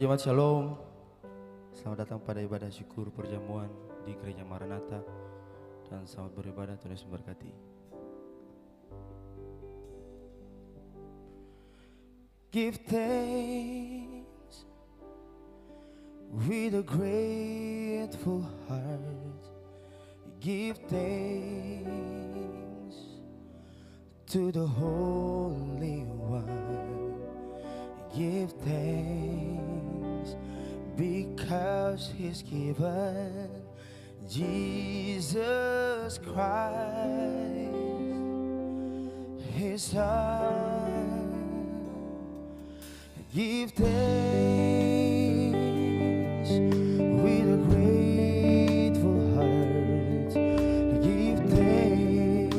Jemaat Shalom, selamat datang pada ibadah syukur perjamuan di Gereja Maranatha dan selamat beribadah. Tuhan Yesus memberkati. Give thanks with a grateful heart. Give thanks to the Holy One. Give thanks because He's given Jesus Christ, His Son. Give thanks with a grateful heart. Give thanks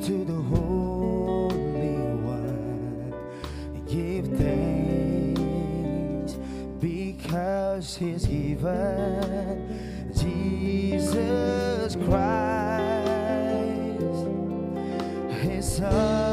to the Holy One. Give thanks because He's given Jesus Christ, His Son.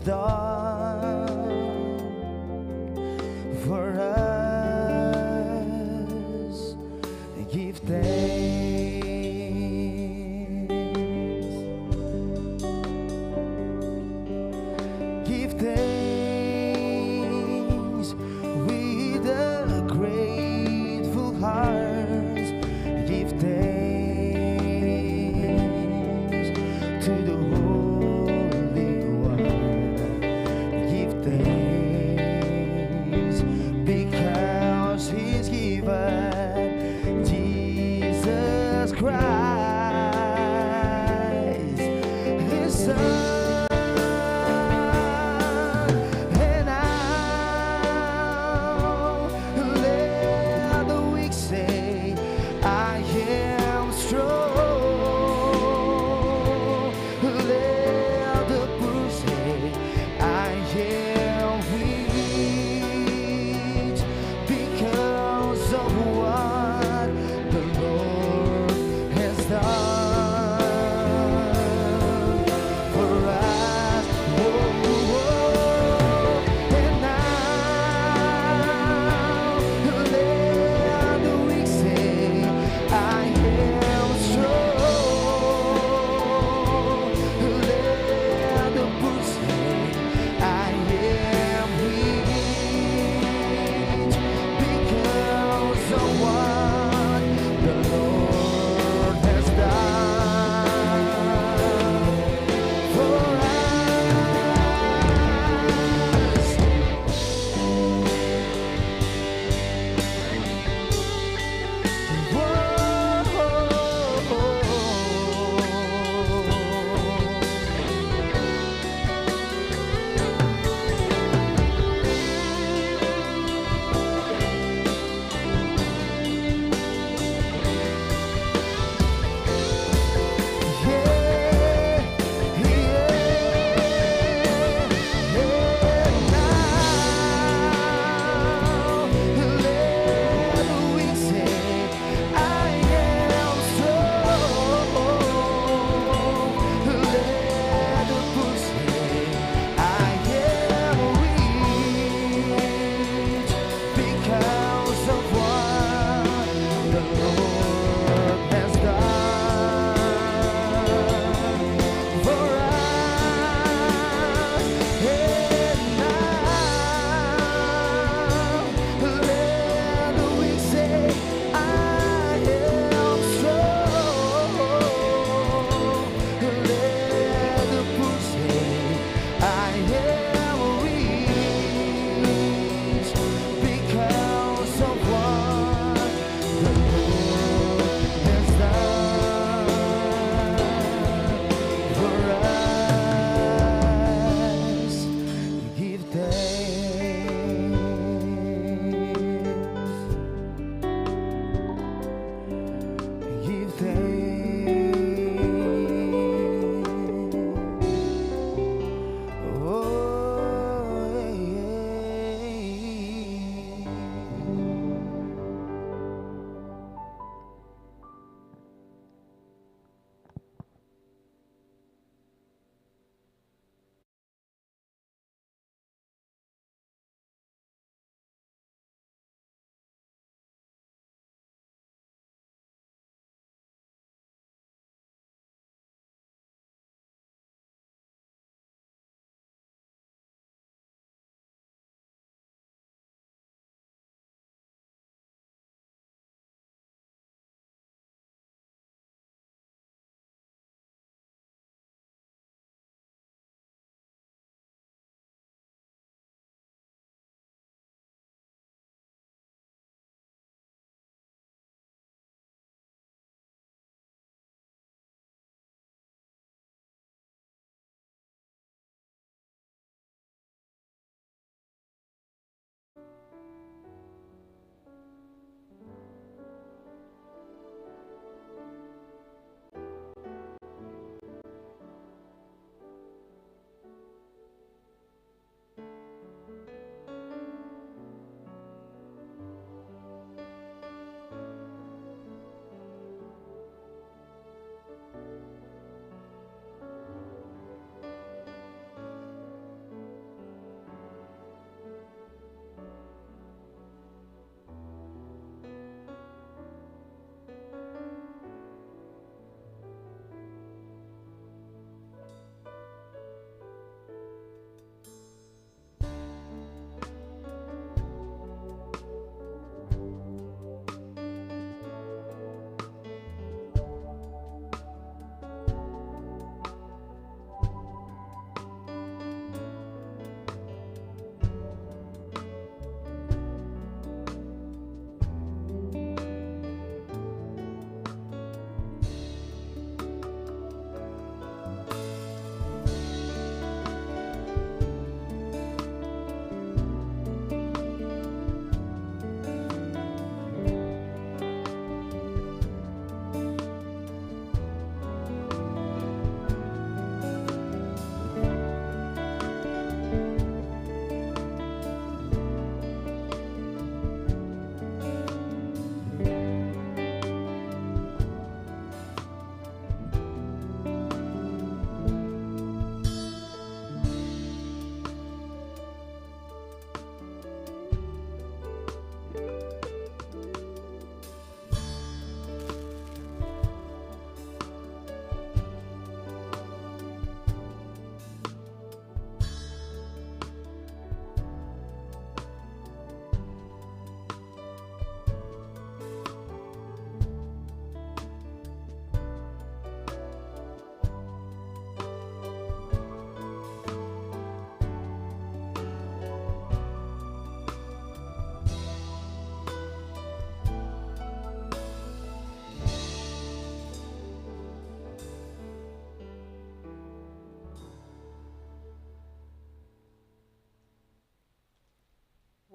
Done for us, give thanks. Give thanks with a grateful heart. Give thanks to the Let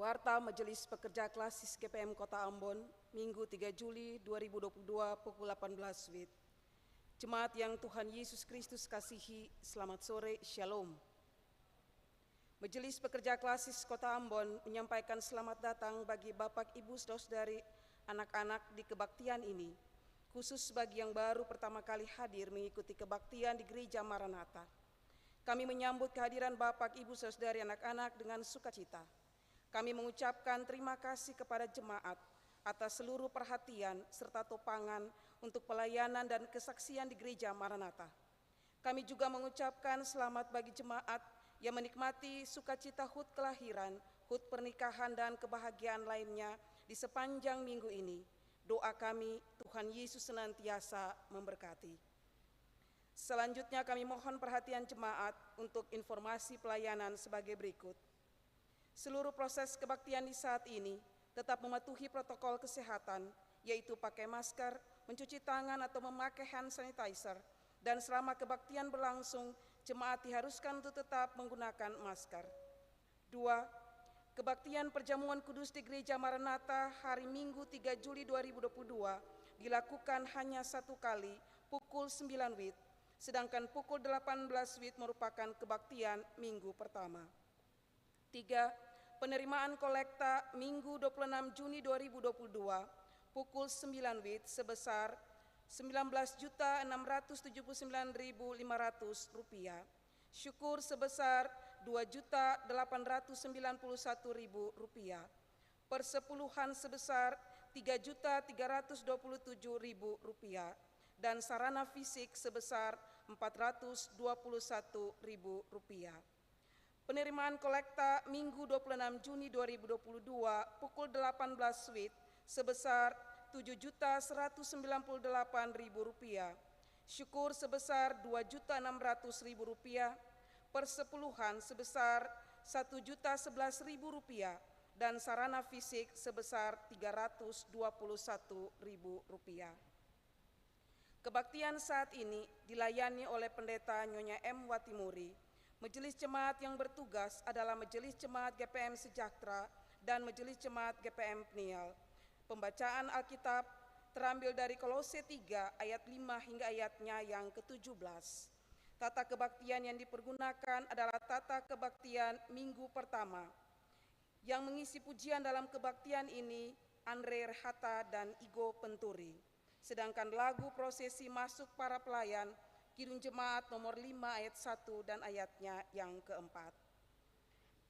Warta Majelis Pekerja Klasis GPM Kota Ambon, Minggu 3 Juli 2022 pukul 18 WIB. Jemaat yang Tuhan Yesus Kristus kasihi, selamat sore, Shalom. Majelis Pekerja Klasis Kota Ambon menyampaikan selamat datang bagi Bapak, Ibu, Saudari, anak-anak di kebaktian ini, khusus bagi yang baru pertama kali hadir mengikuti kebaktian di Gereja Maranatha. Kami menyambut kehadiran Bapak, Ibu, Saudari, anak-anak dengan sukacita. Kami mengucapkan terima kasih kepada jemaat atas seluruh perhatian serta topangan untuk pelayanan dan kesaksian di Gereja Maranatha. Kami juga mengucapkan selamat bagi jemaat yang menikmati sukacita HUT kelahiran, HUT pernikahan, dan kebahagiaan lainnya di sepanjang minggu ini. Doa kami, Tuhan Yesus senantiasa memberkati. Selanjutnya kami mohon perhatian jemaat untuk informasi pelayanan sebagai berikut. Seluruh proses kebaktian di saat ini tetap mematuhi protokol kesehatan, yaitu pakai masker, mencuci tangan atau memakai hand sanitizer, dan selama kebaktian berlangsung, jemaat diharuskan untuk tetap menggunakan masker. 2. Kebaktian Perjamuan Kudus di Gereja Maranatha hari Minggu 3 Juli 2022 dilakukan hanya satu kali, pukul 9 WIB, sedangkan pukul 18 WIB merupakan kebaktian minggu pertama. 3. Penerimaan kolekta Minggu 26 Juni 2022 pukul 9 WIB sebesar Rp19.679.500, syukur sebesar Rp2.891.000, persepuluhan sebesar Rp3.327.000, dan sarana fisik sebesar Rp421.000. Penerimaan kolekta Minggu 26 Juni 2022 pukul 18 WIB sebesar Rp7.198.000, syukur sebesar Rp2.600.000, persepuluhan sebesar Rp1.011.000, dan sarana fisik sebesar Rp321.000. Kebaktian saat ini dilayani oleh Pendeta Nyonya M. Watimuri. Majelis Jemaat yang bertugas adalah Majelis Jemaat GPM Sejahtera dan Majelis Jemaat GPM Peniel. Pembacaan Alkitab terambil dari Kolose 3 ayat 5 hingga ayatnya yang ke-17. Tata kebaktian yang dipergunakan adalah tata kebaktian minggu pertama. Yang mengisi pujian dalam kebaktian ini Andre Rehata dan Igo Penturi. Sedangkan lagu prosesi masuk para pelayan Kidung Jemaat nomor 5 ayat 1 dan ayatnya yang keempat.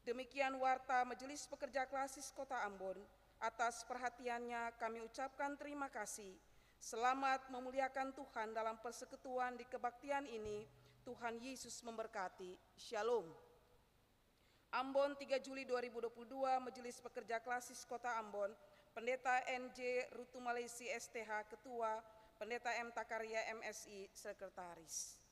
Demikian warta Majelis Pekerja Klasis Kota Ambon. Atas perhatiannya kami ucapkan terima kasih. Selamat memuliakan Tuhan dalam persekutuan di kebaktian ini. Tuhan Yesus memberkati. Shalom. Ambon 3 Juli 2022 Majelis Pekerja Klasis Kota Ambon. Pendeta NJ Rutu Malaysi STH Ketua, Pendeta M. Takaria MSI Sekretaris.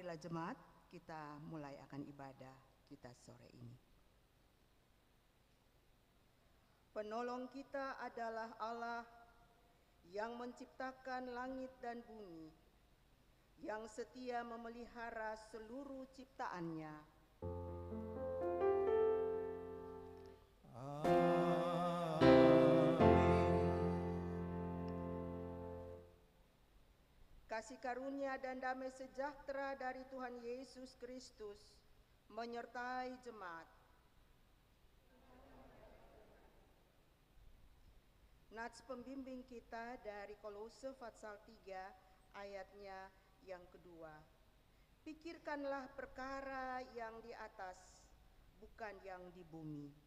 Marilah jemaat, kita mulai akan ibadah kita sore ini. Penolong kita adalah Allah yang menciptakan langit dan bumi, yang setia memelihara seluruh ciptaannya. Kasih karunia dan damai sejahtera dari Tuhan Yesus Kristus menyertai jemaat. Nats pembimbing kita dari Kolose pasal 3 ayatnya yang kedua. Pikirkanlah perkara yang di atas, bukan yang di bumi.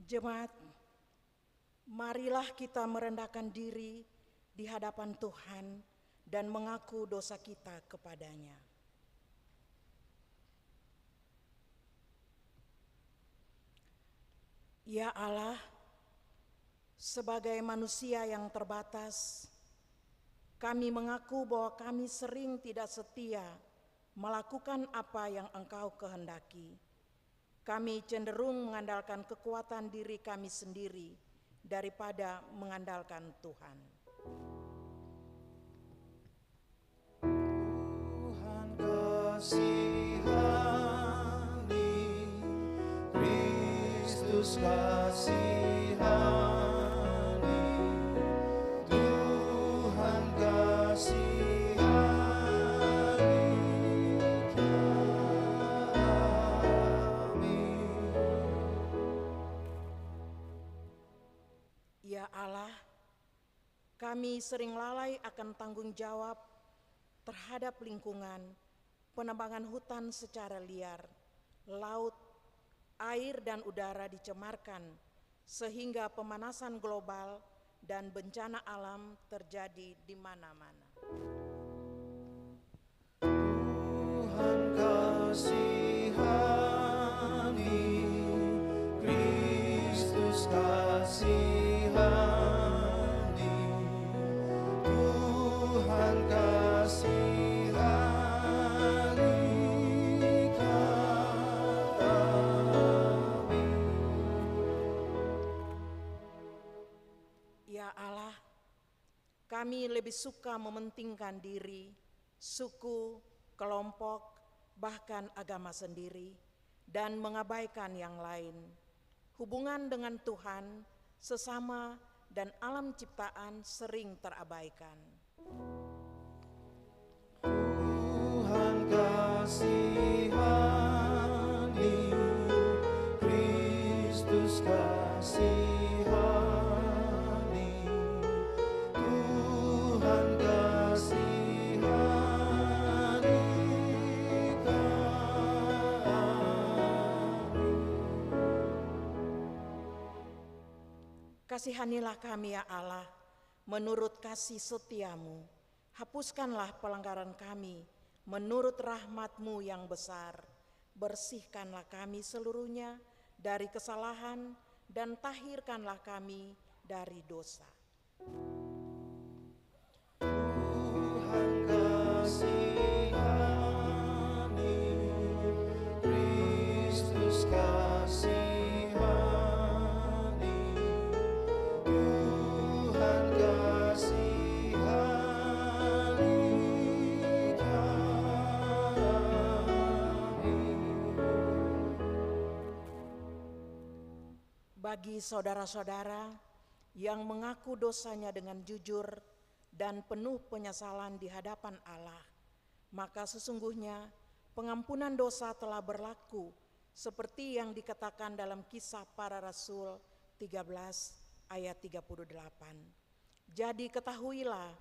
Jemaat, marilah kita merendahkan diri di hadapan Tuhan dan mengaku dosa kita kepadanya. Ya Allah, sebagai manusia yang terbatas, kami mengaku bahwa kami sering tidak setia melakukan apa yang Engkau kehendaki. Kami cenderung mengandalkan kekuatan diri kami sendiri daripada mengandalkan Tuhan. Tuhan kasihani, Kristus kasihani, Tuhan kasihani. Ya Allah, kami sering lalai akan tanggung jawab terhadap lingkungan, penebangan hutan secara liar, laut, air dan udara dicemarkan, sehingga pemanasan global dan bencana alam terjadi di mana-mana. Tuhan kasihani, Kristus kasihani, Tuhan kasihani kami. Ya Allah, kami lebih suka mementingkan diri, suku, kelompok, bahkan agama sendiri, dan mengabaikan yang lain. Hubungan dengan Tuhan, sesama, dan alam ciptaan sering terabaikan. Tuhan kasihani, Kristus kasihani, Tuhan kasihani Kasihanilah kami ya Allah, menurut kasih setiamu, Hapuskanlah pelanggaran kami menurut rahmat-Mu yang besar. Bersihkanlah kami seluruhnya dari kesalahan dan tahirkanlah kami dari dosa. Tuhan kasihani, Kristus kasihani, Tuhan kasihani kami. Bagi saudara-saudara yang mengaku dosanya dengan jujur dan penuh penyesalan di hadapan Allah, maka sesungguhnya pengampunan dosa telah berlaku seperti yang dikatakan dalam Kisah Para Rasul 13 ayat 38. Jadi ketahuilah,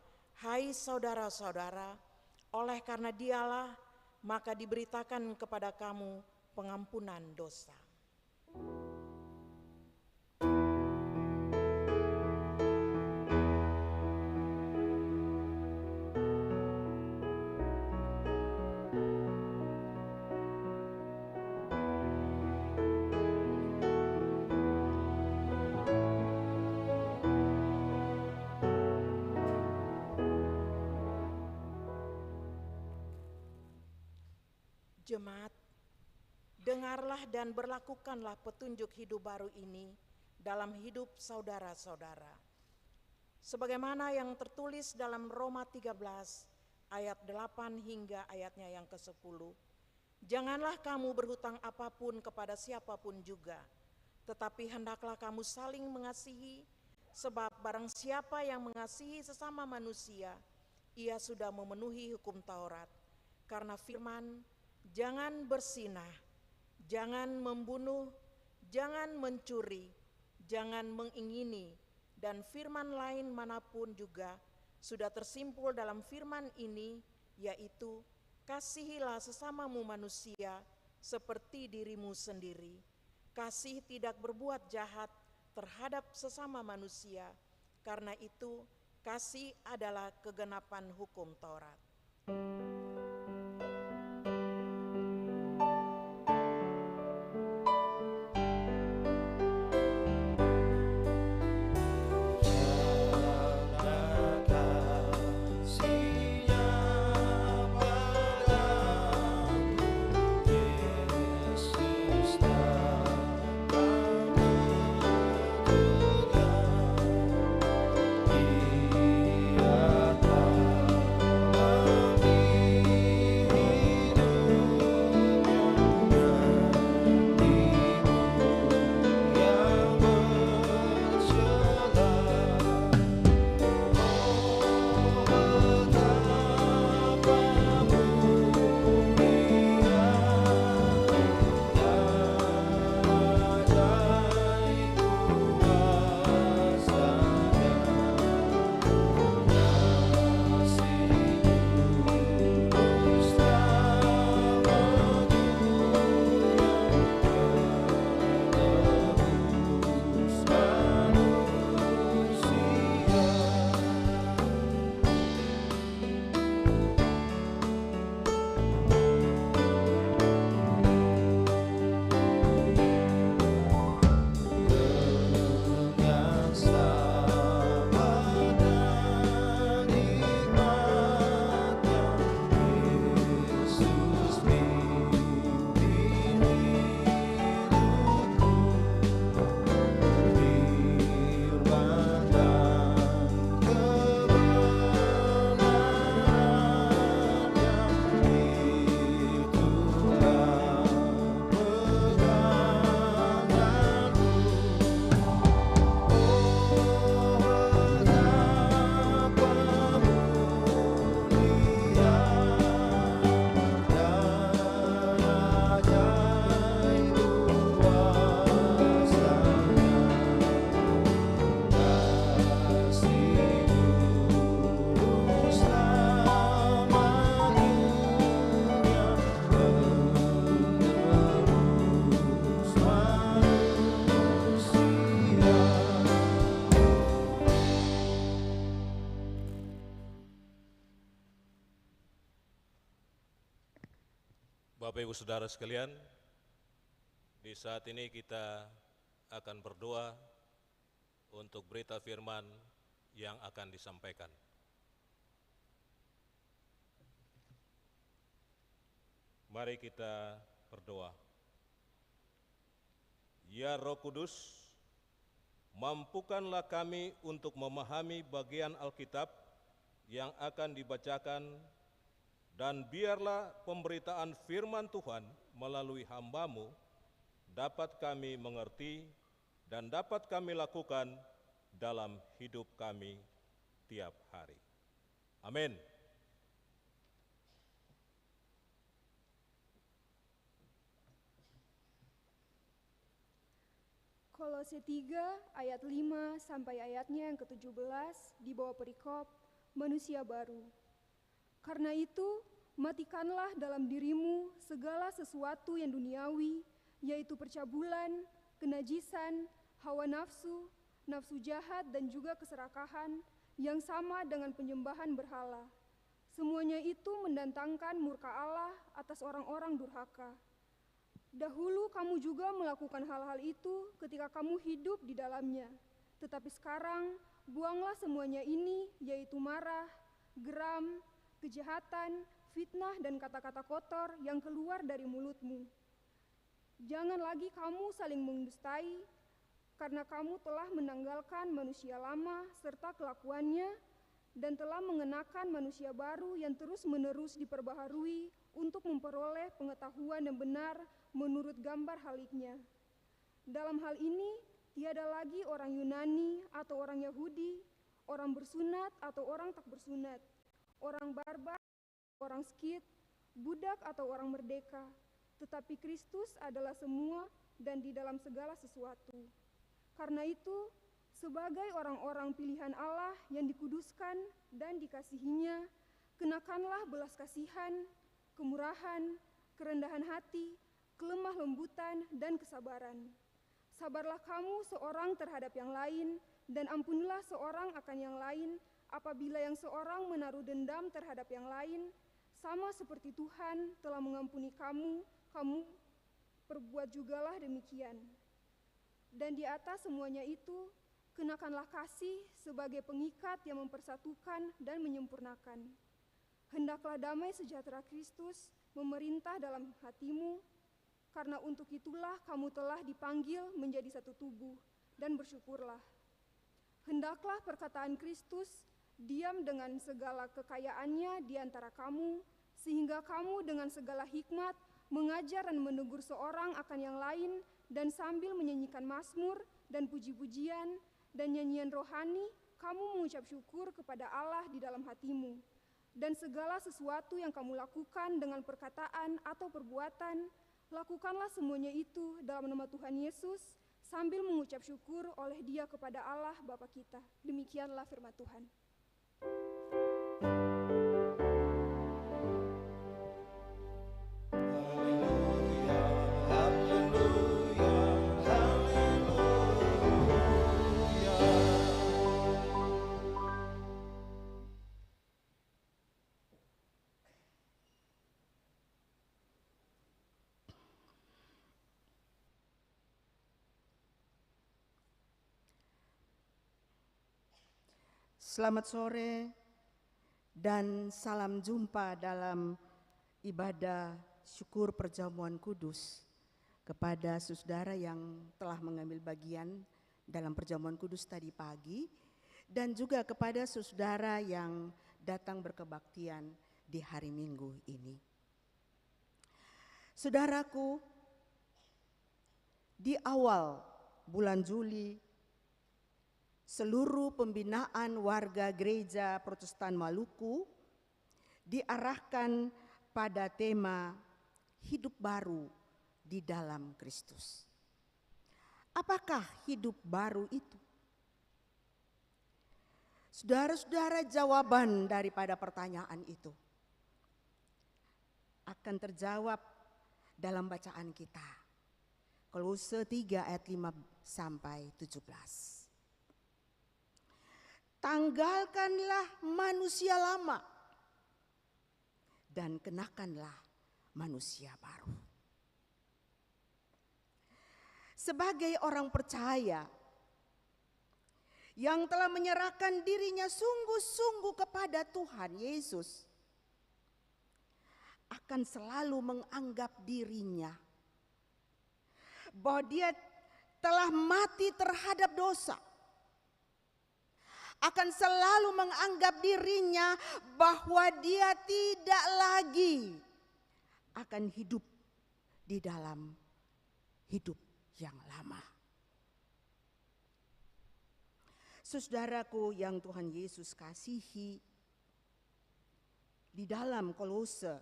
hai saudara-saudara, oleh karena Dialah maka diberitakan kepada kamu pengampunan dosa. Jemaat, dengarlah dan berlakukanlah petunjuk hidup baru ini dalam hidup saudara-saudara. Sebagaimana yang tertulis dalam Roma 13 ayat 8 hingga ayatnya yang ke-10. Janganlah kamu berhutang apapun kepada siapapun juga, tetapi hendaklah kamu saling mengasihi, sebab barang siapa yang mengasihi sesama manusia, ia sudah memenuhi hukum Taurat. Karena firman, jangan berzinah, jangan membunuh, jangan mencuri, jangan mengingini, dan firman lain manapun juga sudah tersimpul dalam firman ini, yaitu kasihilah sesamamu manusia seperti dirimu sendiri. Kasih tidak berbuat jahat terhadap sesama manusia, karena itu kasih adalah kegenapan hukum Taurat. Kami Bapak Ibu Saudara sekalian, di saat ini kita akan berdoa untuk berita firman yang akan disampaikan. Mari kita berdoa. Ya Roh Kudus, mampukanlah kami untuk memahami bagian Alkitab yang akan dibacakan, dan biarlah pemberitaan firman Tuhan melalui hamba-Mu dapat kami mengerti dan dapat kami lakukan dalam hidup kami tiap hari. Amin. Kolose 3 ayat 5 sampai ayatnya yang ke-17 di bawah perikop manusia baru. Karena itu, matikanlah dalam dirimu segala sesuatu yang duniawi, yaitu percabulan, kenajisan, hawa nafsu, nafsu jahat, dan juga keserakahan yang sama dengan penyembahan berhala. Semuanya itu mendatangkan murka Allah atas orang-orang durhaka. Dahulu kamu juga melakukan hal-hal itu ketika kamu hidup di dalamnya. Tetapi sekarang, buanglah semuanya ini, yaitu marah, geram, kejahatan, fitnah, dan kata-kata kotor yang keluar dari mulutmu. Jangan lagi kamu saling mendustai, karena kamu telah menanggalkan manusia lama serta kelakuannya, dan telah mengenakan manusia baru yang terus-menerus diperbaharui untuk memperoleh pengetahuan yang benar menurut gambar haliknya. Dalam hal ini, tiada lagi orang Yunani atau orang Yahudi, orang bersunat atau orang tak bersunat, orang barbar, orang Skit, budak atau orang merdeka, tetapi Kristus adalah semua dan di dalam segala sesuatu. Karena itu, sebagai orang-orang pilihan Allah yang dikuduskan dan dikasihinya, kenakanlah belas kasihan, kemurahan, kerendahan hati, kelemah lembutan, dan kesabaran. Sabarlah kamu seorang terhadap yang lain, dan ampunilah seorang akan yang lain, apabila yang seorang menaruh dendam terhadap yang lain, sama seperti Tuhan telah mengampuni kamu, kamu perbuat jugalah demikian. Dan di atas semuanya itu, kenakanlah kasih sebagai pengikat yang mempersatukan dan menyempurnakan. Hendaklah damai sejahtera Kristus memerintah dalam hatimu, karena untuk itulah kamu telah dipanggil menjadi satu tubuh, dan bersyukurlah. Hendaklah perkataan Kristus diam dengan segala kekayaannya di antara kamu, sehingga kamu dengan segala hikmat mengajar dan menegur seorang akan yang lain, dan sambil menyanyikan mazmur dan puji-pujian dan nyanyian rohani, kamu mengucap syukur kepada Allah di dalam hatimu. Dan segala sesuatu yang kamu lakukan dengan perkataan atau perbuatan, lakukanlah semuanya itu dalam nama Tuhan Yesus, sambil mengucap syukur oleh Dia kepada Allah Bapa kita. Demikianlah firman Tuhan. Selamat sore dan salam jumpa dalam ibadah syukur perjamuan kudus kepada saudara yang telah mengambil bagian dalam perjamuan kudus tadi pagi, dan juga kepada saudara yang datang berkebaktian di hari Minggu ini. Saudaraku, di awal bulan Juli, seluruh pembinaan warga Gereja Protestan Maluku diarahkan pada tema hidup baru di dalam Kristus. Apakah hidup baru itu? Saudara-saudara, jawaban daripada pertanyaan itu akan terjawab dalam bacaan kita. Kolose 3 ayat 5 sampai 17. Tanggalkanlah manusia lama dan kenakanlah manusia baru. Sebagai orang percaya yang telah menyerahkan dirinya sungguh-sungguh kepada Tuhan Yesus, akan selalu menganggap dirinya bahwa dia telah mati terhadap dosa. Akan selalu menganggap dirinya bahwa dia tidak lagi akan hidup di dalam hidup yang lama. Saudaraku yang Tuhan Yesus kasihi, di dalam Kolose,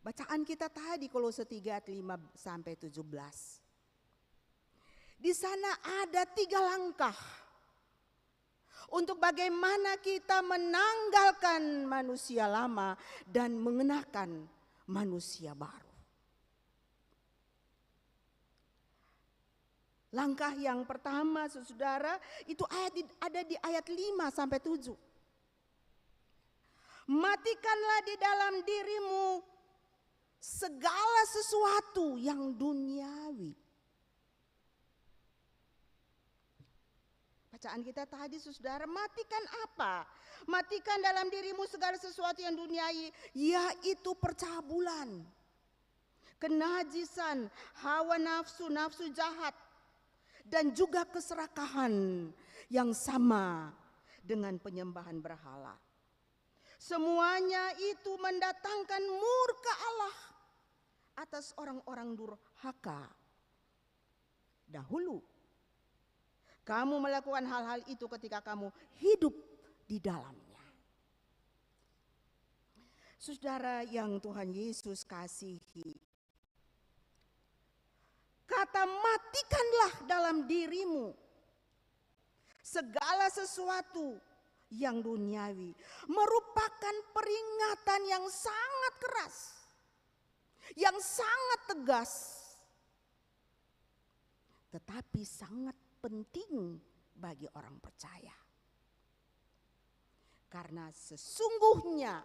bacaan kita tadi Kolose 3 ayat 5 sampai 17. Di sana ada 3 langkah untuk bagaimana kita menanggalkan manusia lama dan mengenakan manusia baru. Langkah yang pertama, saudara, itu ada di ayat 5 sampai 7. Matikanlah di dalam dirimu segala sesuatu yang duniawi. Bacaan kita tadi, saudara, matikan apa? Matikan dalam dirimu segala sesuatu yang duniawi, yaitu percabulan, kenajisan, hawa nafsu, nafsu jahat, dan juga keserakahan yang sama dengan penyembahan berhala. Semuanya itu mendatangkan murka Allah atas orang-orang durhaka. Dahulu kamu melakukan hal-hal itu ketika kamu hidup di dalamnya. Saudara yang Tuhan Yesus kasihi, kata matikanlah dalam dirimu segala sesuatu yang duniawi merupakan peringatan yang sangat keras, yang sangat tegas, tetapi sangat penting bagi orang percaya. Karena sesungguhnya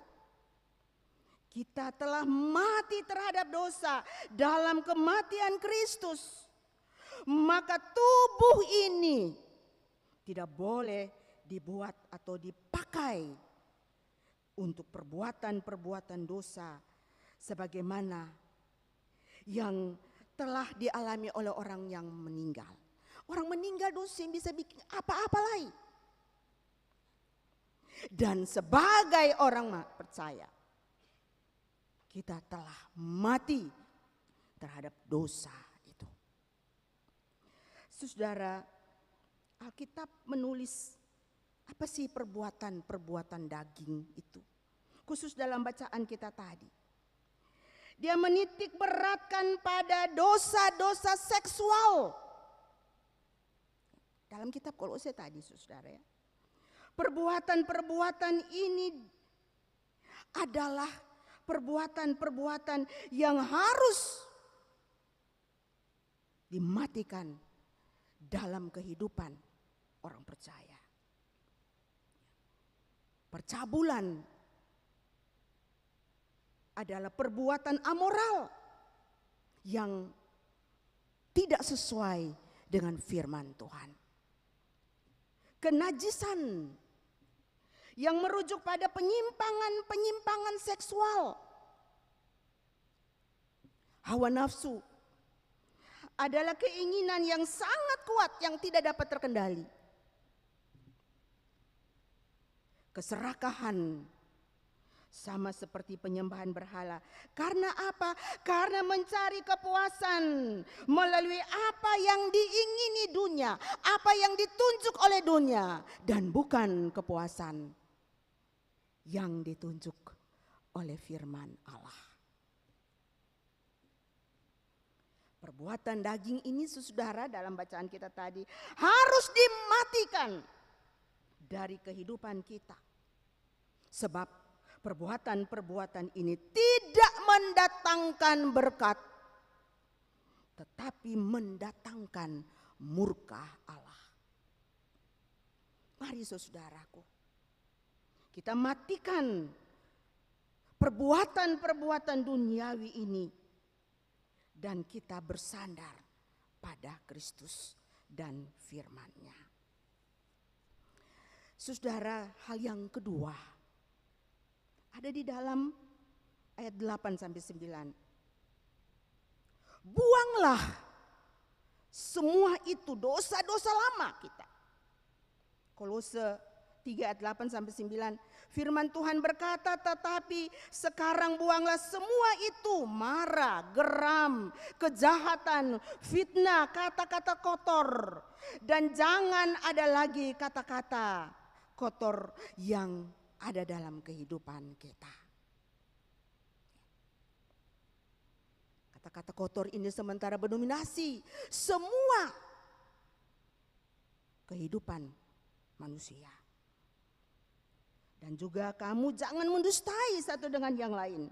kita telah mati terhadap dosa dalam kematian Kristus. Maka tubuh ini tidak boleh dibuat atau dipakai untuk perbuatan-perbuatan dosa sebagaimana yang telah dialami oleh orang yang meninggal. Orang meninggal dosa yang bisa bikin apa-apa lain. Dan sebagai orang percaya, kita telah mati terhadap dosa itu. Saudara, Alkitab menulis apa sih perbuatan-perbuatan daging itu? Khusus dalam bacaan kita tadi. Dia menitik beratkan pada dosa-dosa seksual. Dalam kitab Kolose tadi, saudara ya. Perbuatan-perbuatan ini adalah perbuatan-perbuatan yang harus dimatikan dalam kehidupan orang percaya. Percabulan adalah perbuatan amoral yang tidak sesuai dengan firman Tuhan. Kenajisan yang merujuk pada penyimpangan seksual. Hawa nafsu adalah keinginan yang sangat kuat yang tidak dapat terkendali. Keserakahan sama seperti penyembahan berhala. Karena apa? Karena mencari kepuasan melalui apa yang diingini dunia, apa yang ditunjuk oleh dunia, dan bukan kepuasan yang ditunjuk oleh firman Allah. Perbuatan daging ini, saudara, dalam bacaan kita tadi harus dimatikan dari kehidupan kita. Sebab perbuatan-perbuatan ini tidak mendatangkan berkat, tetapi mendatangkan murka Allah. Mari saudaraku, kita matikan perbuatan-perbuatan duniawi ini, dan kita bersandar pada Kristus dan firman-Nya. Saudara, hal yang kedua ada di dalam ayat 8 sampai 9. Buanglah semua itu dosa-dosa lama kita. Kolose 3 ayat 8 sampai 9. Firman Tuhan berkata, tetapi sekarang buanglah semua itu, marah, geram, kejahatan, fitnah, kata-kata kotor. Dan jangan ada lagi kata-kata kotor yang ada dalam kehidupan kita. Kata-kata kotor ini sementara mendominasi semua kehidupan manusia. Dan juga kamu jangan mendustai satu dengan yang lain.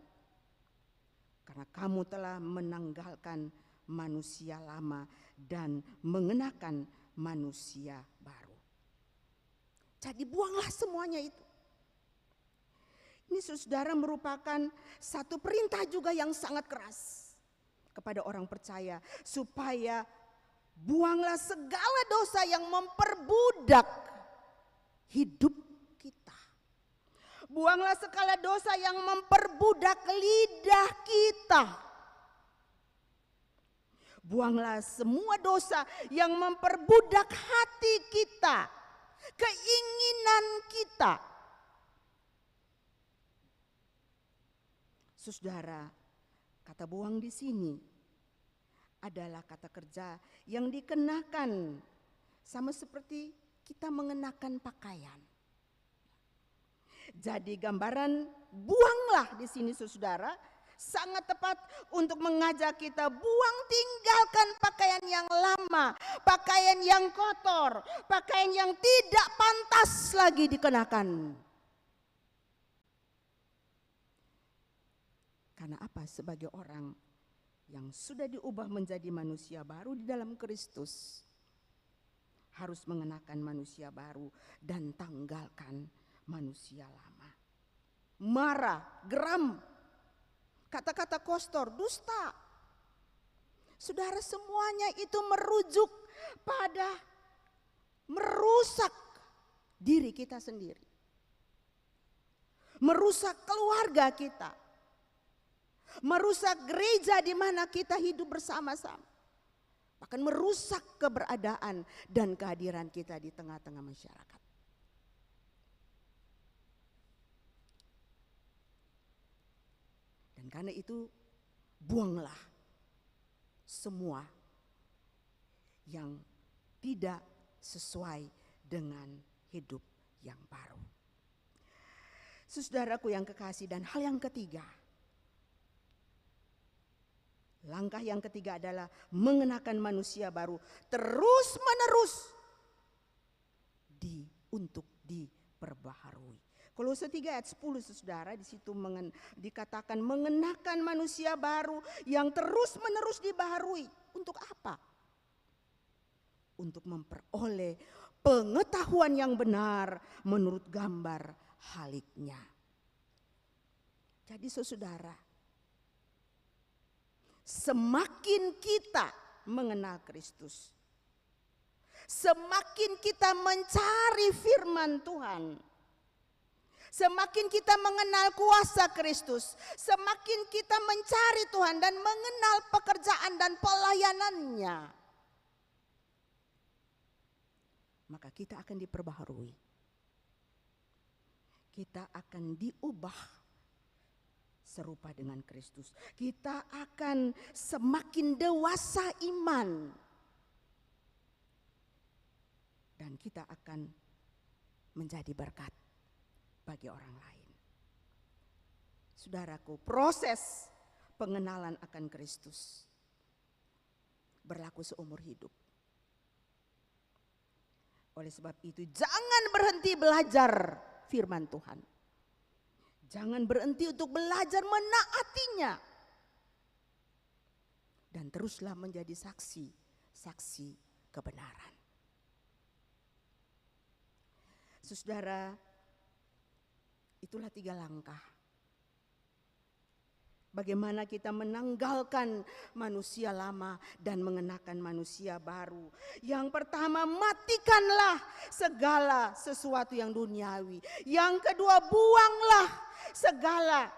Karena kamu telah menanggalkan manusia lama dan mengenakan manusia baru. Jadi buanglah semuanya itu. Ini saudara merupakan satu perintah juga yang sangat keras kepada orang percaya. Supaya buanglah segala dosa yang memperbudak hidup kita. Buanglah segala dosa yang memperbudak lidah kita. Buanglah semua dosa yang memperbudak hati kita, keinginan kita. Saudara, kata buang di sini adalah kata kerja yang dikenakan sama seperti kita mengenakan pakaian. Jadi gambaran buanglah di sini saudara sangat tepat untuk mengajak kita buang, tinggalkan pakaian yang lama, pakaian yang kotor, pakaian yang tidak pantas lagi dikenakan. Karena apa? Sebagai orang yang sudah diubah menjadi manusia baru di dalam Kristus, harus mengenakan manusia baru dan tanggalkan manusia lama. Marah, geram, kata-kata kotor, dusta. Saudara, semuanya itu merujuk pada merusak diri kita sendiri. Merusak keluarga kita. Merusak gereja di mana kita hidup bersama-sama. Bahkan merusak keberadaan dan kehadiran kita di tengah-tengah masyarakat. Dan karena itu buanglah semua yang tidak sesuai dengan hidup yang baru. Saudaraku yang kekasih, dan hal yang ketiga, langkah yang ketiga adalah mengenakan manusia baru terus menerus untuk diperbaharui. Kolose 3 ayat 10 saudara, di situ dikatakan mengenakan manusia baru yang terus menerus dibaharui. Untuk apa? Untuk memperoleh pengetahuan yang benar menurut gambar haliknya. Jadi saudara, semakin kita mengenal Kristus, semakin kita mencari firman Tuhan, semakin kita mengenal kuasa Kristus, semakin kita mencari Tuhan dan mengenal pekerjaan dan pelayanannya, maka kita akan diperbaharui. Kita akan diubah serupa dengan Kristus. Kita akan semakin dewasa iman. Dan kita akan menjadi berkat bagi orang lain. Saudaraku, proses pengenalan akan Kristus berlaku seumur hidup. Oleh sebab itu, jangan berhenti belajar firman Tuhan. Jangan berhenti untuk belajar menaatinya. Dan teruslah menjadi saksi kebenaran. Saudara, itulah 3 langkah Bagaimana kita menanggalkan manusia lama dan mengenakan manusia baru. Yang pertama, matikanlah segala sesuatu yang duniawi. Yang kedua, buanglah segala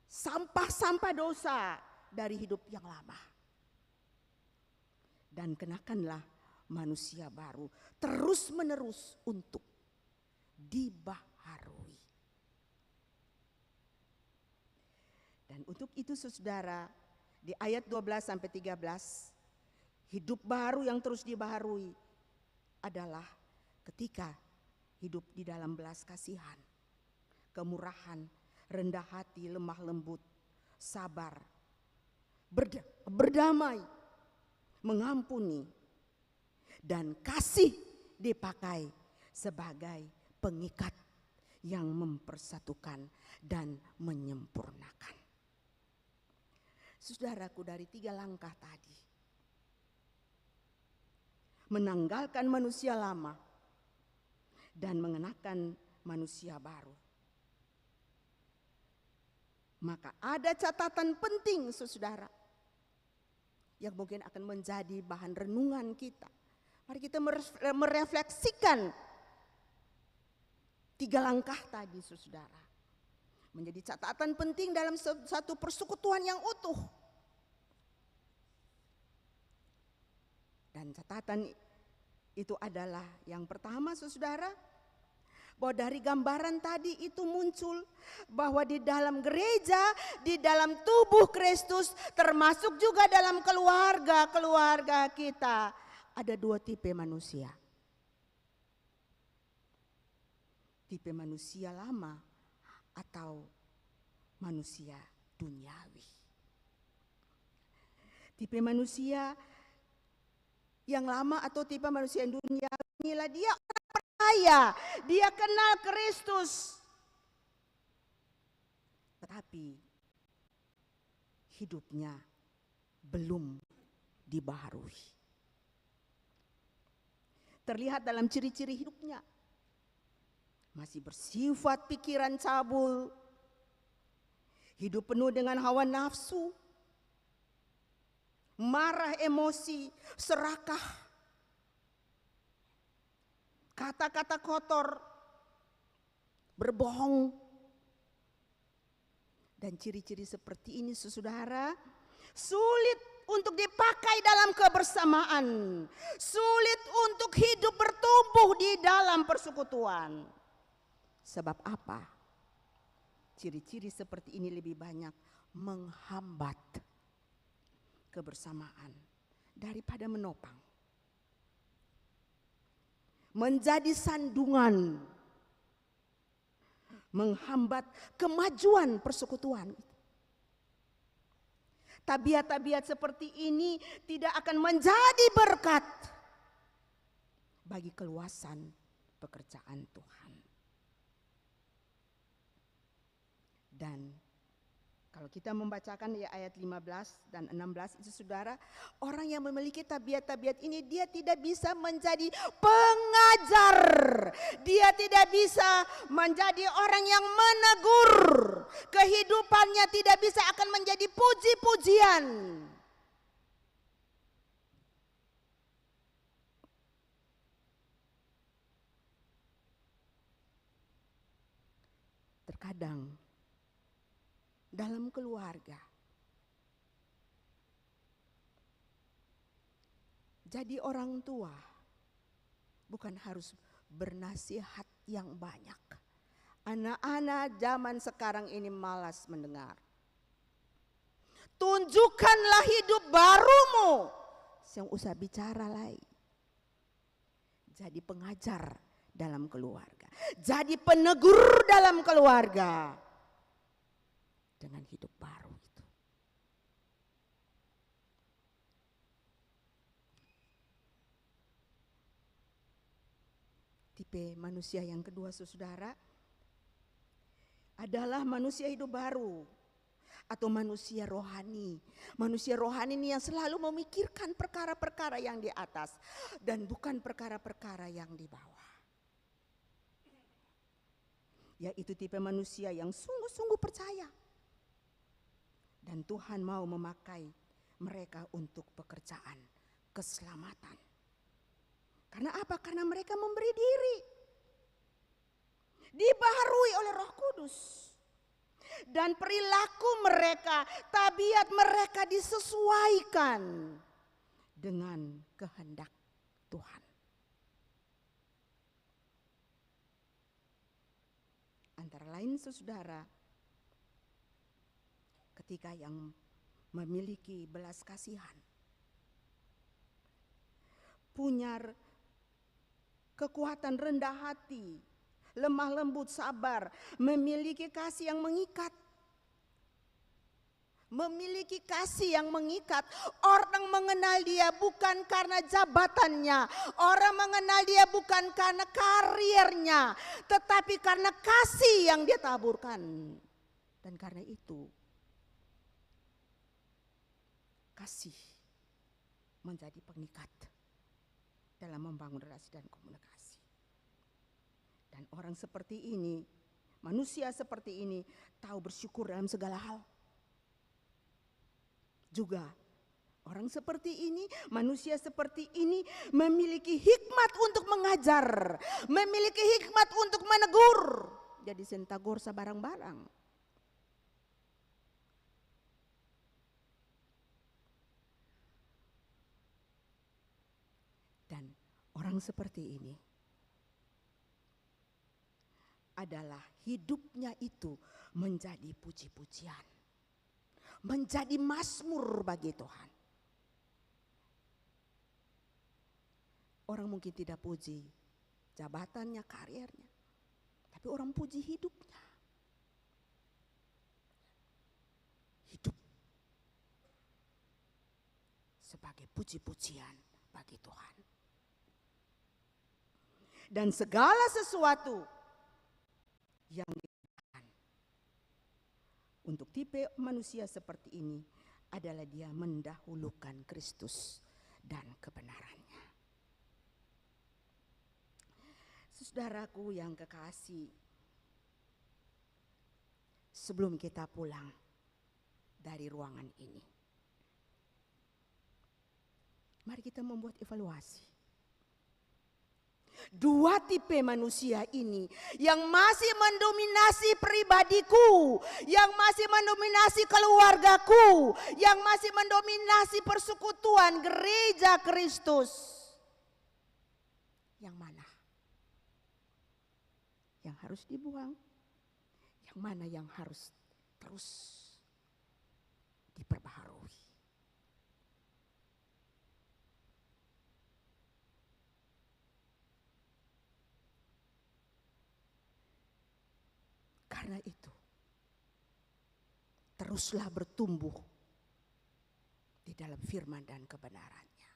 sampah-sampah dosa dari hidup yang lama. Dan kenakanlah manusia baru terus-menerus untuk dibaharui. Dan untuk itu saudara, di ayat 12 sampai 13, hidup baru yang terus dibaharui adalah ketika hidup di dalam belas kasihan, kemurahan, rendah hati, lemah lembut, sabar, berdamai, mengampuni, dan kasih dipakai sebagai pengikat yang mempersatukan dan menyempurnakan. Saudaraku, dari 3 langkah tadi, menanggalkan manusia lama dan mengenakan manusia baru, maka ada catatan penting saudara yang mungkin akan menjadi bahan renungan kita. Mari kita merefleksikan 3 langkah tadi saudara. Menjadi catatan penting dalam satu persekutuan yang utuh. Dan catatan itu adalah yang pertama saudara, bahwa dari gambaran tadi itu muncul bahwa di dalam gereja, di dalam tubuh Kristus, termasuk juga dalam keluarga kita, ada 2 tipe manusia. Tipe manusia lama atau manusia duniawi. Tipe manusia yang lama atau tipe manusia yang duniawi inilah dia orang percaya, dia kenal Kristus, tetapi hidupnya belum dibaharui. Terlihat dalam ciri-ciri hidupnya. Masih bersifat pikiran cabul, hidup penuh dengan hawa nafsu, marah emosi, serakah, kata-kata kotor, berbohong. Dan ciri-ciri seperti ini saudara sulit untuk dipakai dalam kebersamaan, sulit untuk hidup bertumbuh di dalam persekutuan. Sebab apa? Ciri-ciri seperti ini lebih banyak menghambat kebersamaan daripada menopang. Menjadi sandungan, menghambat kemajuan persekutuan. Tabiat-tabiat seperti ini tidak akan menjadi berkat bagi keluasan pekerjaan Tuhan. Dan kalau kita membacakan ya ayat 15 dan 16 itu saudara, orang yang memiliki tabiat-tabiat ini dia tidak bisa menjadi pengajar. Dia tidak bisa menjadi orang yang menegur. Kehidupannya tidak bisa akan menjadi puji-pujian. Terkadang dalam keluarga, jadi orang tua bukan harus bernasihat yang banyak. Anak-anak zaman sekarang ini malas mendengar. Tunjukkanlah hidup barumu, yang usah bicara lagi. Jadi pengajar dalam keluarga, jadi penegur dalam keluarga. Dengan hidup baru itu. Tipe manusia yang kedua saudara adalah manusia hidup baru atau manusia rohani. Manusia rohani ini yang selalu memikirkan perkara-perkara yang di atas dan bukan perkara-perkara yang di bawah. Yaitu tipe manusia yang sungguh-sungguh percaya Dan Tuhan mau memakai mereka untuk pekerjaan keselamatan. Karena apa? Karena mereka memberi diri, dibaharui oleh Roh Kudus. Dan perilaku mereka, tabiat mereka disesuaikan dengan kehendak Tuhan. Antara lain saudara, ketika yang memiliki belas kasihan, punya kekuatan rendah hati, lemah lembut, sabar, memiliki kasih yang mengikat. Memiliki kasih yang mengikat. Orang mengenal dia bukan karena jabatannya, orang mengenal dia bukan karena karirnya, tetapi karena kasih yang dia taburkan. Dan karena itu, kasih menjadi pengikat dalam membangun relasi dan komunikasi. Dan orang seperti ini, manusia seperti ini, tahu bersyukur dalam segala hal. Juga orang seperti ini, manusia seperti ini memiliki hikmat untuk mengajar, memiliki hikmat untuk menegur. Jadi sentagor sabarang-barang. Dan orang seperti ini adalah hidupnya itu menjadi puji-pujian, menjadi mazmur bagi Tuhan. Orang mungkin tidak puji jabatannya, karirnya, tapi orang puji hidupnya. Hidup sebagai puji-pujian bagi Tuhan. Dan segala sesuatu yang dikatakan untuk tipe manusia seperti ini adalah dia mendahulukan Kristus dan kebenarannya. Saudaraku yang kekasih, sebelum kita pulang dari ruangan ini, mari kita membuat evaluasi. Dua tipe manusia ini yang masih mendominasi pribadiku, yang masih mendominasi keluargaku, yang masih mendominasi persekutuan gereja Kristus. Yang mana? Yang harus dibuang? Yang mana yang harus terus diperbaharui? Karena itu, teruslah bertumbuh di dalam firman dan kebenarannya.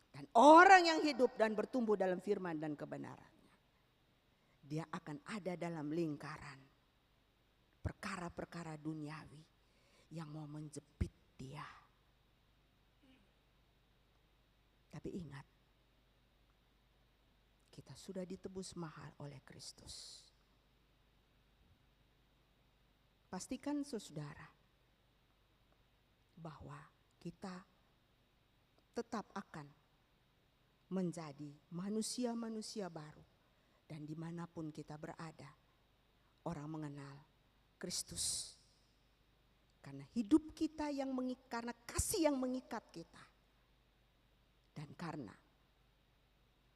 Dan orang yang hidup dan bertumbuh dalam firman dan kebenarannya, dia akan ada dalam lingkaran perkara-perkara duniawi yang mau menjepit dia. Tapi ingat, kita sudah ditebus mahal oleh Kristus. Pastikan saudara bahwa kita tetap akan menjadi manusia-manusia baru. Dan dimanapun kita berada, orang mengenal Kristus. Karena hidup kita yang mengikat, karena kasih yang mengikat kita. Dan karena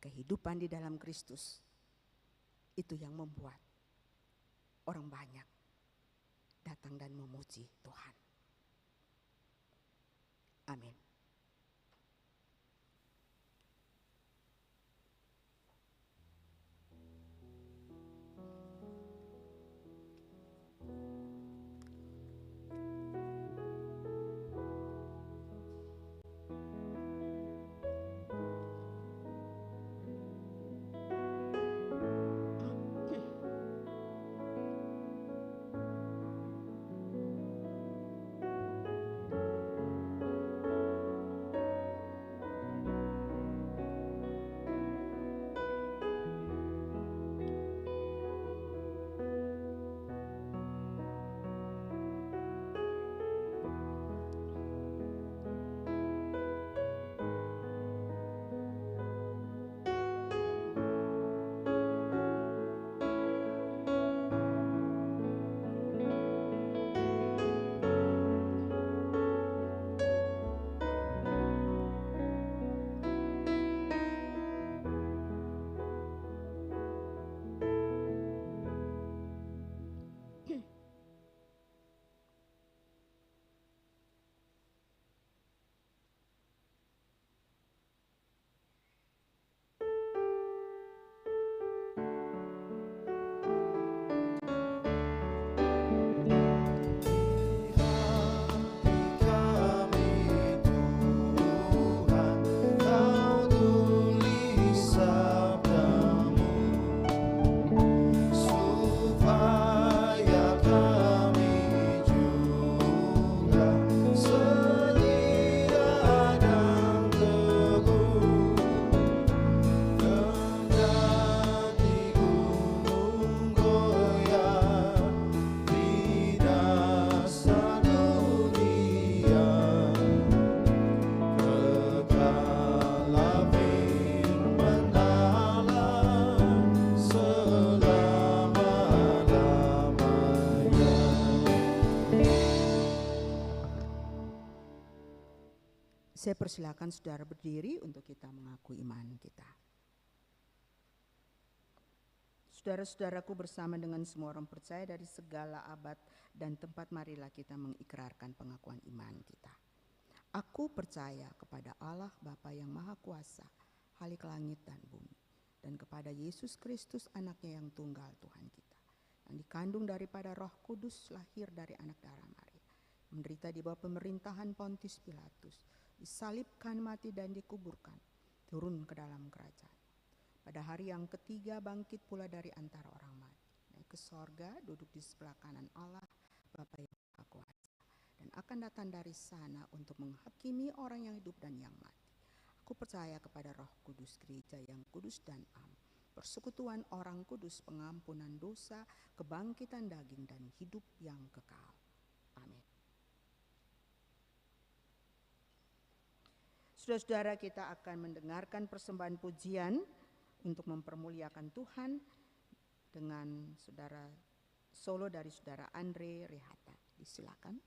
kehidupan di dalam Kristus, itu yang membuat orang banyak datang dan memuji Tuhan. Amin. Saya persilakan saudara berdiri untuk kita mengakui iman kita. Saudara-saudaraku, bersama dengan semua orang percaya dari segala abad dan tempat, marilah kita mengikrarkan pengakuan iman kita. Aku percaya kepada Allah Bapa yang Maha Kuasa, Khalik langit dan bumi, dan kepada Yesus Kristus anaknya yang tunggal Tuhan kita, yang dikandung daripada Roh Kudus, lahir dari anak darah Maria, menderita di bawah pemerintahan Pontius Pilatus, disalibkan, mati dan dikuburkan, turun ke dalam kerajaan. Pada hari yang ketiga bangkit pula dari antara orang mati, naik ke sorga, duduk di sebelah kanan Allah Bapa yang Maha Kuasa, dan akan datang dari sana untuk menghakimi orang yang hidup dan yang mati. Aku percaya kepada Roh Kudus, gereja yang kudus dan am, persekutuan orang kudus, pengampunan dosa, kebangkitan daging, dan hidup yang kekal. Amin. Saudara-saudara, kita akan mendengarkan persembahan pujian untuk mempermuliakan Tuhan dengan saudara solo dari saudara Andre Rehata. Disilakan.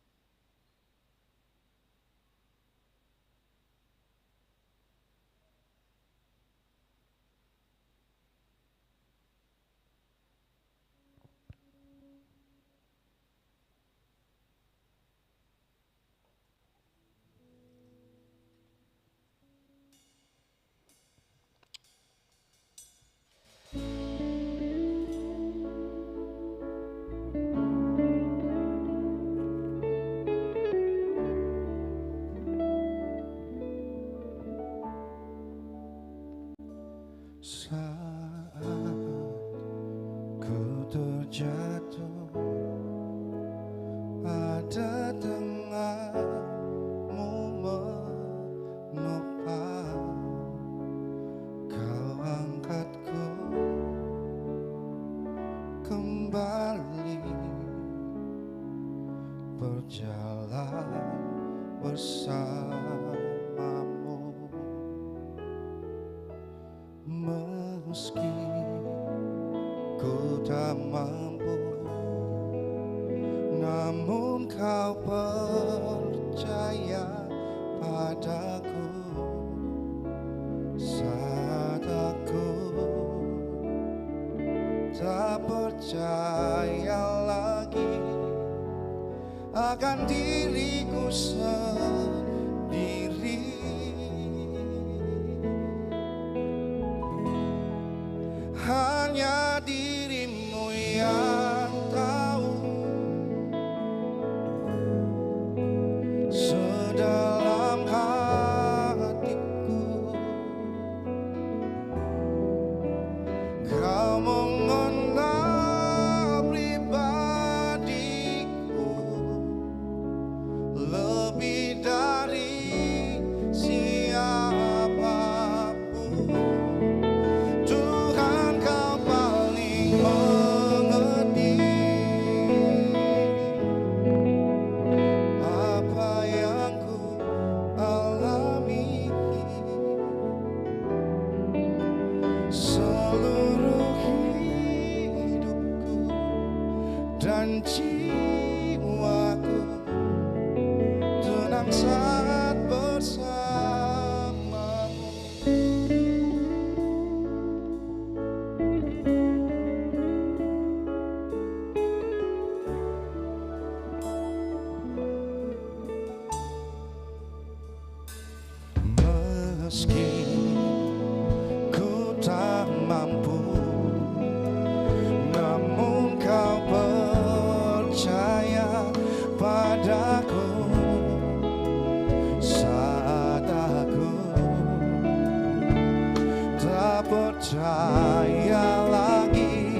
Saat ku terjatuh, ada tanganmu menopang, kau angkatku kembali, berjalan bersamamu. Meski ku tak mampu, namun kau percaya padaku. Saat aku tak percaya lagi akan diriku sendiri, hanya dirimu yang tahu sedalam hatiku. Kau mengenal pribadiku lebih dari siapapun. Tuhan, kau paling mengerti apa yang ku alami. Seluruh hidupku dan jiwaku tenang saat bersamamu. Meski ku tak mampu, namun kau percaya padaku. Saat aku tak percaya lagi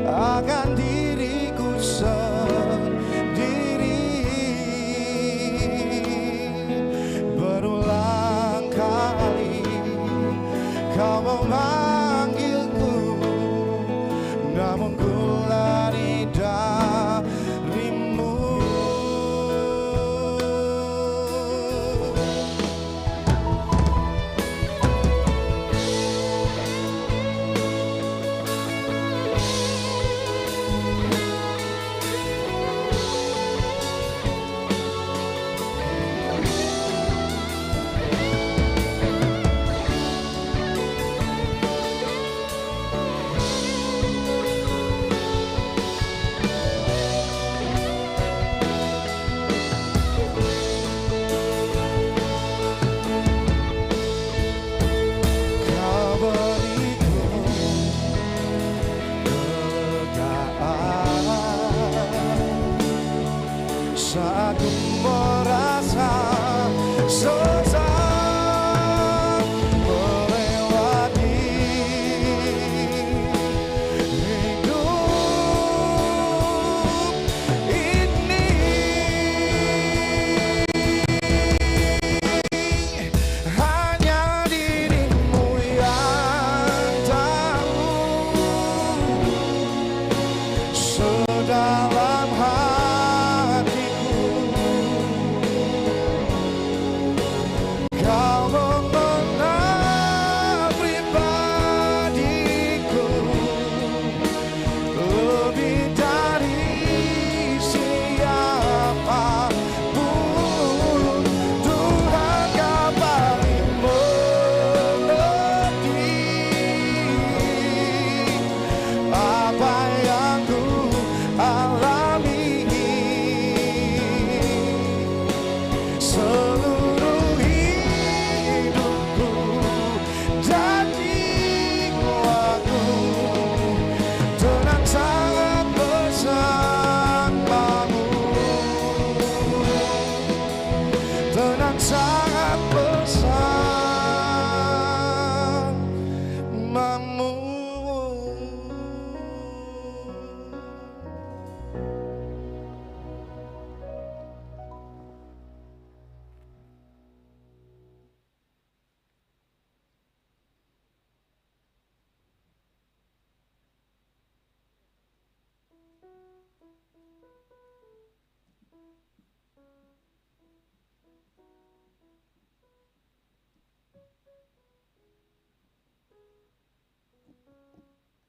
akan diriku sendiri, berulang kali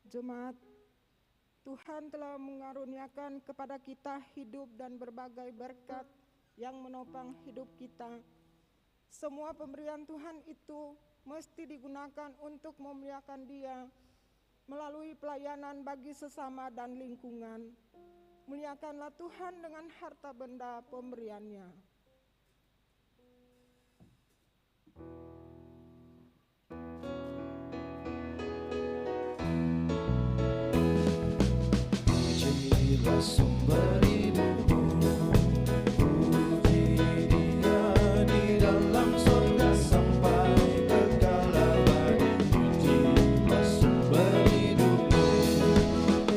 Jemaat, Tuhan telah mengaruniakan kepada kita hidup dan berbagai berkat yang menopang hidup kita. Semua pemberian Tuhan itu mesti digunakan untuk memuliakan Dia melalui pelayanan bagi sesama dan lingkungan. Muliakanlah Tuhan dengan harta benda pemberiannya. Pujilah sumber hidupku, puji Dia di dalam surga sampai kekal abadi. Pujilah sumber hidupku,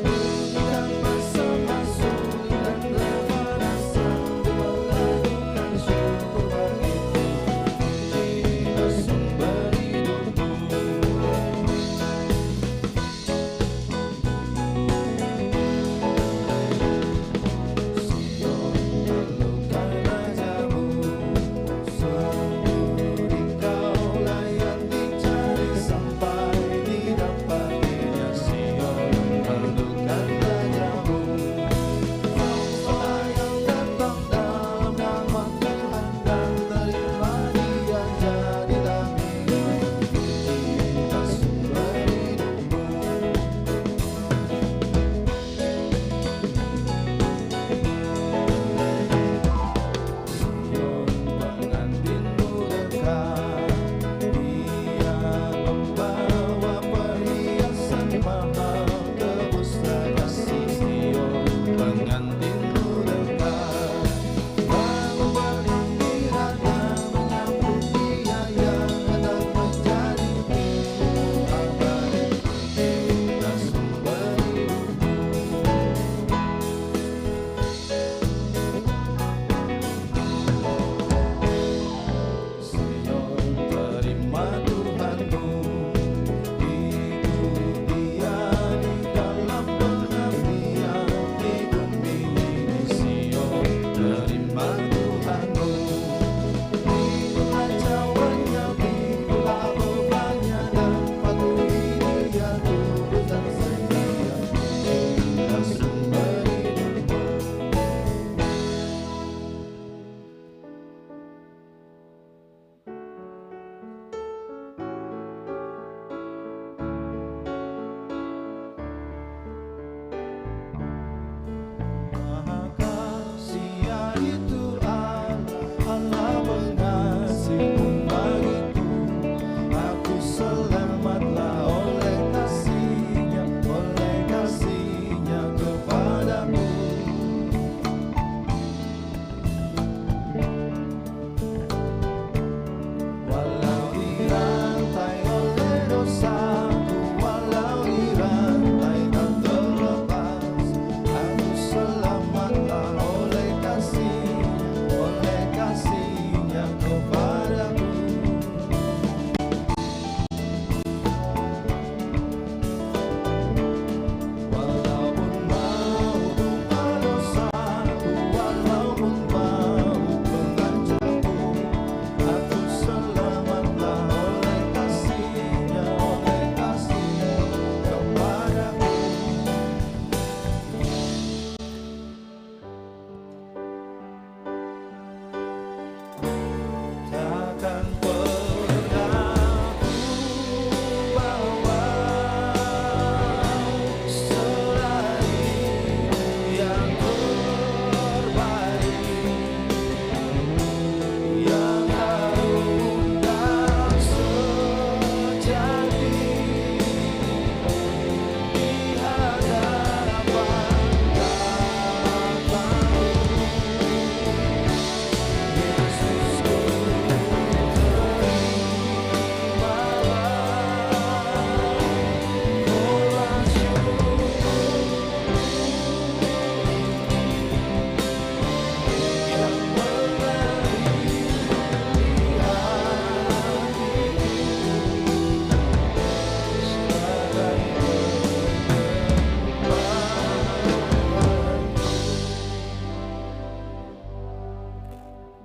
pujikan masa masuk dan lepas melakukan syukur bagiku. Pujilah sumber hidupku.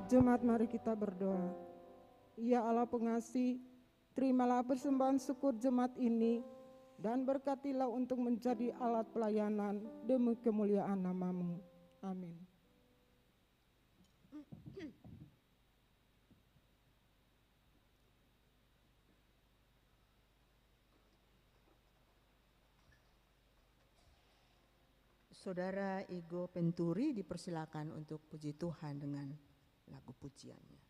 Jemaat, mari kita berdoa. Ya Allah pengasih, terimalah persembahan syukur jemaat ini dan berkatilah untuk menjadi alat pelayanan demi kemuliaan nama-Mu. Amin. Saudara Igo Penturi dipersilakan untuk puji Tuhan dengan lagu pujiannya.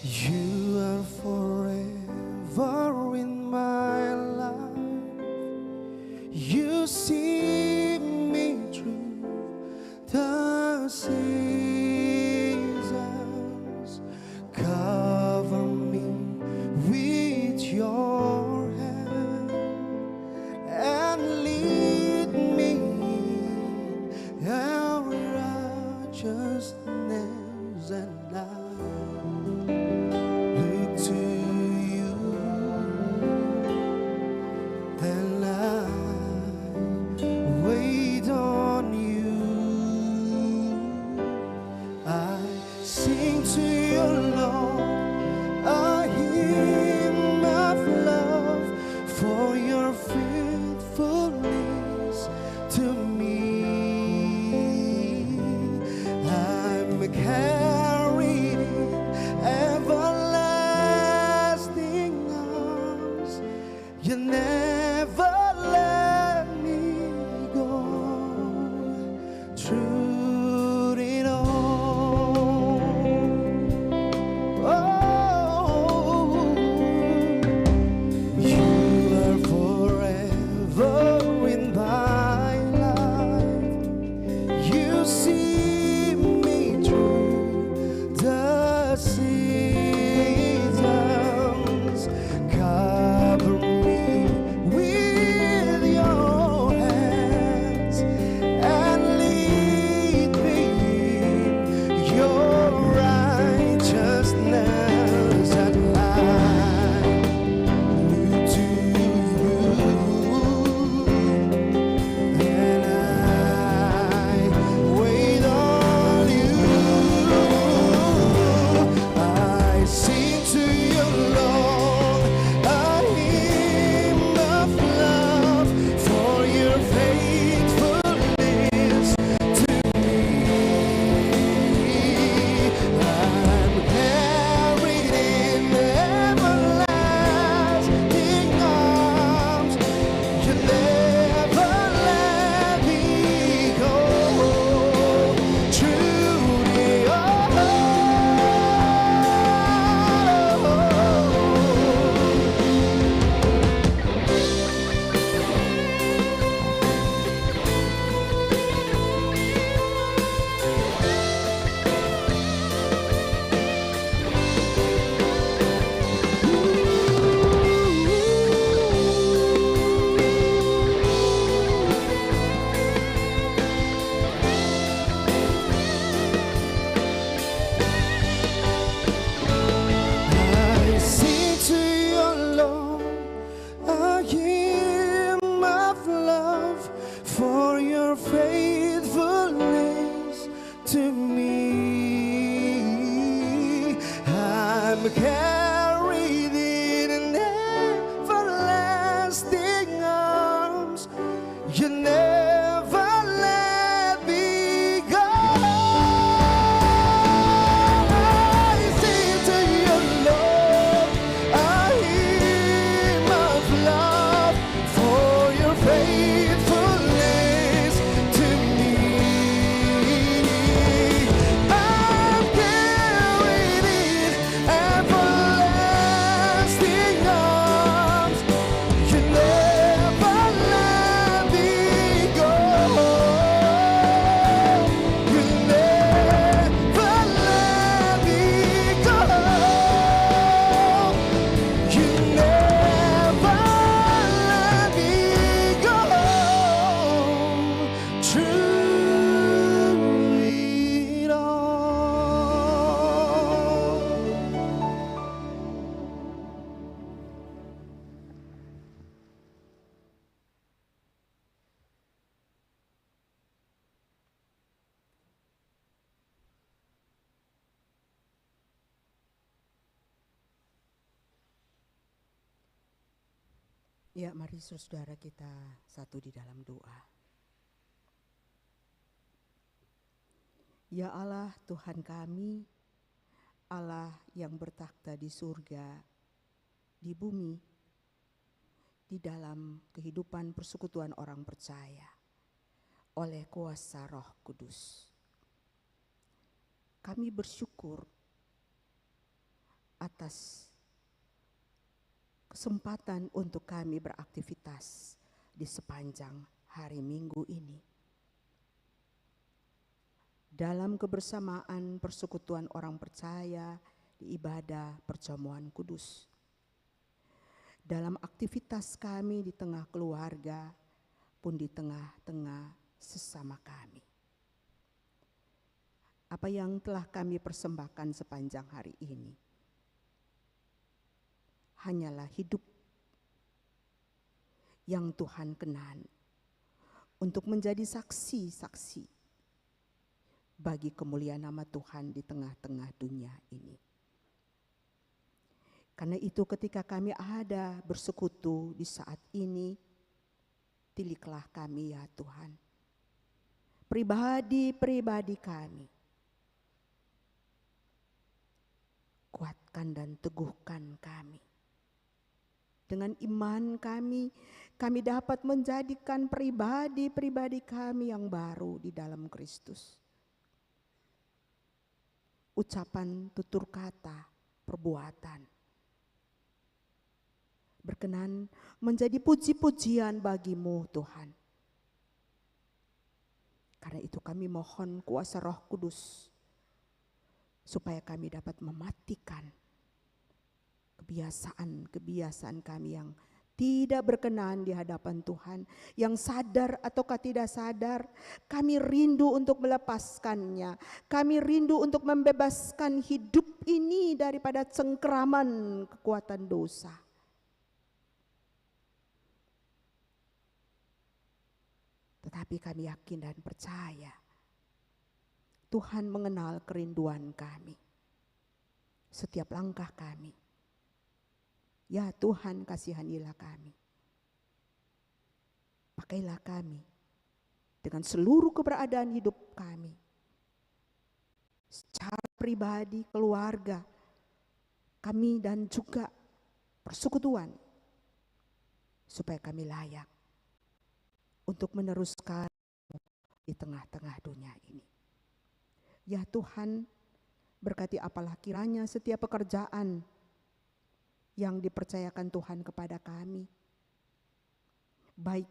You are forever in my life. You see me through the seasons. Cover me with your hand and lead me in every righteousness and life. Look to you, and I wait on you. I sing to you, Lord, a hymn of love for your faithfulness to me. I'm carried in everlasting arms. You never let me go. Through it all, oh, you are forever in my life. You see me through the seasons. Cover me Ya, mari saudara kita satu di dalam doa. Ya Allah, Tuhan kami, Allah yang bertakhta di surga, di bumi, di dalam kehidupan persekutuan orang percaya, oleh kuasa Roh Kudus. Kami bersyukur atas kesempatan untuk kami beraktivitas di sepanjang hari Minggu ini. Dalam kebersamaan persekutuan orang percaya di ibadah perjamuan kudus. Dalam aktivitas kami di tengah keluarga pun di tengah-tengah sesama kami. Apa yang telah kami persembahkan sepanjang hari ini hanyalah hidup yang Tuhan kenan untuk menjadi saksi-saksi bagi kemuliaan nama Tuhan di tengah-tengah dunia ini. Karena itu ketika kami ada bersekutu di saat ini, tiliklah kami ya Tuhan. Pribadi-pribadi kami. Kuatkan dan teguhkan kami. Dengan iman kami dapat menjadikan pribadi-pribadi kami yang baru di dalam Kristus. Ucapan, tutur kata, perbuatan. Berkenan menjadi puji-pujian bagimu Tuhan. Karena itu kami mohon kuasa Roh Kudus supaya kami dapat mematikan kebiasaan kami yang tidak berkenan di hadapan Tuhan, yang sadar ataukah tidak sadar, kami rindu untuk melepaskannya, kami rindu untuk membebaskan hidup ini daripada cengkeraman kekuatan dosa. Tetapi kami yakin dan percaya, Tuhan mengenal kerinduan kami, setiap langkah kami. Ya Tuhan, kasihanilah kami. Pakailah kami dengan seluruh keberadaan hidup kami. Secara pribadi, keluarga, kami dan juga persekutuan. Supaya kami layak untuk meneruskan di tengah-tengah dunia ini. Ya Tuhan, berkati apalah kiranya setiap pekerjaan yang dipercayakan Tuhan kepada kami, baik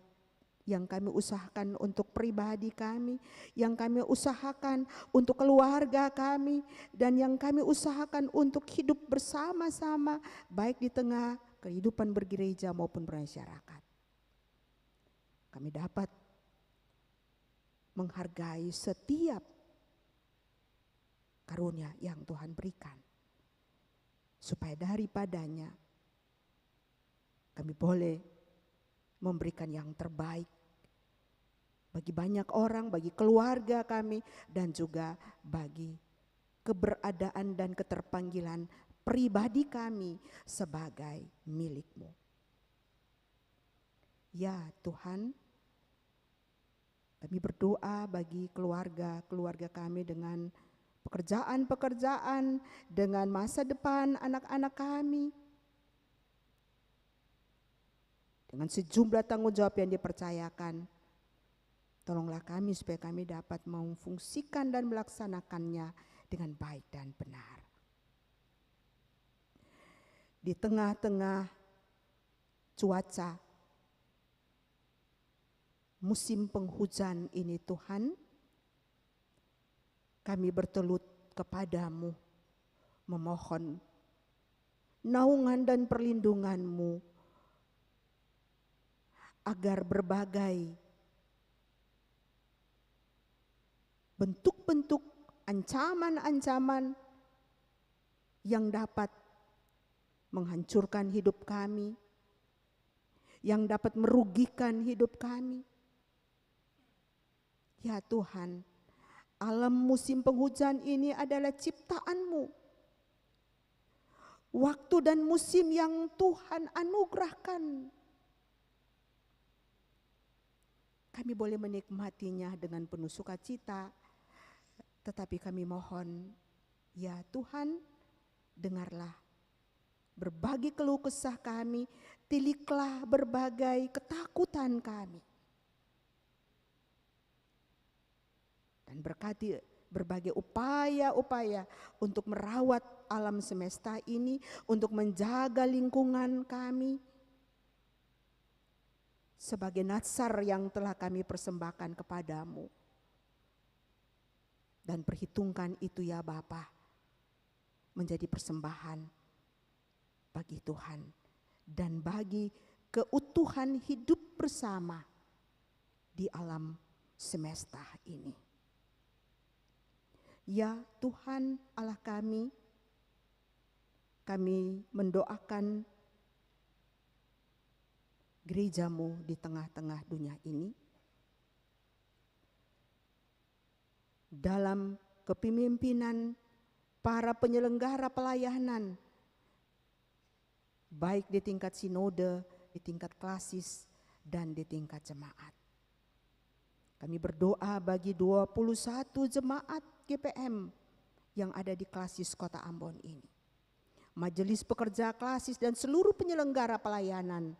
yang kami usahakan untuk pribadi kami, yang kami usahakan untuk keluarga kami, dan yang kami usahakan untuk hidup bersama-sama, baik di tengah kehidupan bergereja maupun bermasyarakat. Kami dapat menghargai setiap karunia yang Tuhan berikan, supaya daripadanya kami boleh memberikan yang terbaik bagi banyak orang, bagi keluarga kami, dan juga bagi keberadaan dan keterpanggilan pribadi kami sebagai milik-Mu. Ya Tuhan, kami berdoa bagi keluarga kami dengan pekerjaan-pekerjaan, dengan masa depan anak-anak kami, dengan sejumlah tanggung jawab yang dipercayakan. Tolonglah kami supaya kami dapat memfungsikan dan melaksanakannya dengan baik dan benar. Di tengah-tengah cuaca musim penghujan ini Tuhan, kami bertelut kepadamu, memohon naungan dan perlindungan-Mu, agar berbagai bentuk-bentuk ancaman-ancaman yang dapat menghancurkan hidup kami, yang dapat merugikan hidup kami. Ya Tuhan, alam musim penghujan ini adalah ciptaan-Mu. Waktu dan musim yang Tuhan anugerahkan kami boleh menikmatinya dengan penuh sukacita. Tetapi kami mohon, ya Tuhan, dengarlah berbagai keluh kesah kami, tiliklah berbagai ketakutan kami. Dan berkati berbagai upaya-upaya untuk merawat alam semesta ini, untuk menjaga lingkungan kami, sebagai natsar yang telah kami persembahkan kepadamu. Dan perhitungkan itu ya Bapa, menjadi persembahan bagi Tuhan dan bagi keutuhan hidup bersama di alam semesta ini. Ya Tuhan Allah kami mendoakan gerejamu di tengah-tengah dunia ini. Dalam kepemimpinan para penyelenggara pelayanan, baik di tingkat sinode, di tingkat klasis, dan di tingkat jemaat. Kami berdoa bagi 21 jemaat GPM yang ada di klasis Kota Ambon ini. Majelis pekerja klasis dan seluruh penyelenggara pelayanan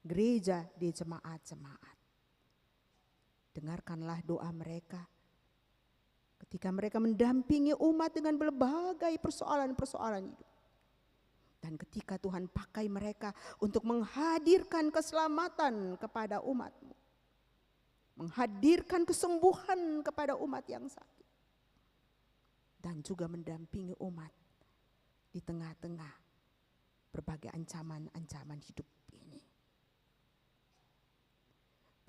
gereja di jemaat-jemaat. Dengarkanlah doa mereka ketika mereka mendampingi umat dengan berbagai persoalan-persoalan hidup. Dan ketika Tuhan pakai mereka untuk menghadirkan keselamatan kepada umat-Mu, menghadirkan kesembuhan kepada umat yang sakit, dan juga mendampingi umat di tengah-tengah berbagai ancaman-ancaman hidup ini.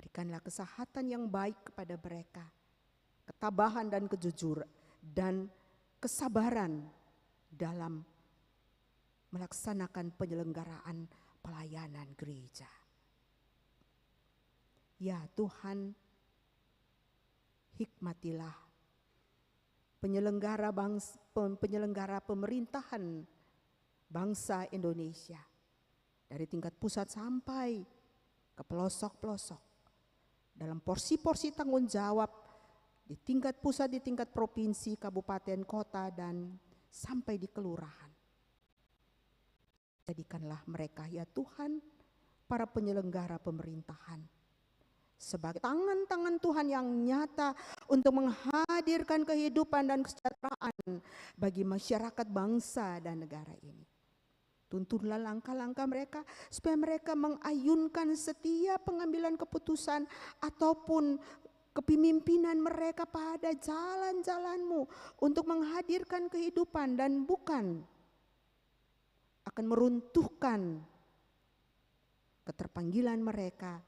Berikanlah kesehatan yang baik kepada mereka, ketabahan dan kejujuran dan kesabaran dalam melaksanakan penyelenggaraan pelayanan gereja. Ya Tuhan, hikmatilah penyelenggara pemerintahan bangsa Indonesia dari tingkat pusat sampai ke pelosok-pelosok dalam porsi-porsi tanggung jawab di tingkat pusat, di tingkat provinsi, kabupaten, kota, dan sampai di kelurahan. Jadikanlah mereka ya Tuhan, para penyelenggara pemerintahan, sebagai tangan-tangan Tuhan yang nyata untuk menghadirkan kehidupan dan kesejahteraan bagi masyarakat bangsa dan negara ini. Tuntunlah langkah-langkah mereka supaya mereka mengayunkan setiap pengambilan keputusan ataupun kepemimpinan mereka pada jalan-jalan-Mu untuk menghadirkan kehidupan dan bukan akan meruntuhkan keterpanggilan mereka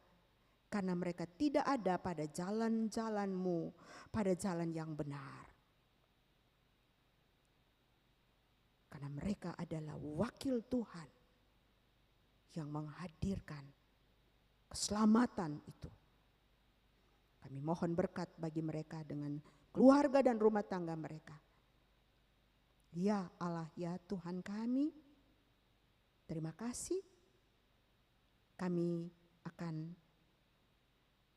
karena mereka tidak ada pada jalan-jalan-Mu, pada jalan yang benar. Karena mereka adalah wakil Tuhan yang menghadirkan keselamatan itu. Kami mohon berkat bagi mereka dengan keluarga dan rumah tangga mereka. Ya Allah, ya Tuhan kami, terima kasih. Kami akan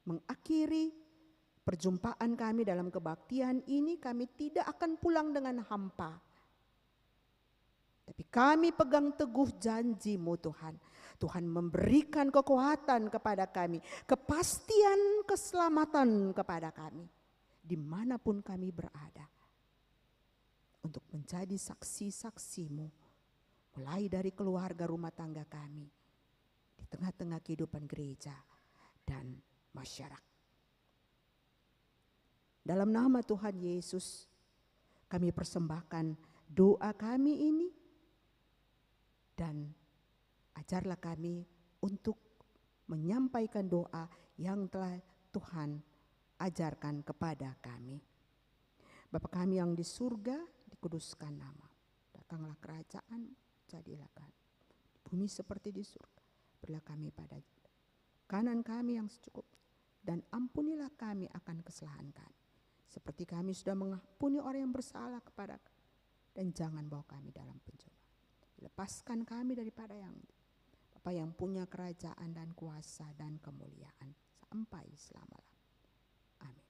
mengakhiri perjumpaan kami dalam kebaktian ini. Kami tidak akan pulang dengan hampa. Tapi kami pegang teguh janji-Mu Tuhan. Tuhan memberikan kekuatan kepada kami, kepastian keselamatan kepada kami, dimanapun kami berada. Untuk menjadi saksi-saksi-Mu, mulai dari keluarga rumah tangga kami, di tengah-tengah kehidupan gereja dan masyarakat. Dalam nama Tuhan Yesus, kami persembahkan doa kami ini, dan ajarlah kami untuk menyampaikan doa yang telah Tuhan ajarkan kepada kami. Bapa kami yang di surga, dikuduskan nama. Datanglah kerajaan, jadilah kami di bumi seperti di surga. Berilah kami pada kanan kami yang secukupnya, dan ampunilah kami akan kesalahan kami, seperti kami sudah mengampuni orang yang bersalah kepada kami. Dan jangan bawa kami dalam pencobaan. Lepaskan kami daripada yang Bapa yang punya kerajaan dan kuasa dan kemuliaan sampai selama-lamanya. Amin.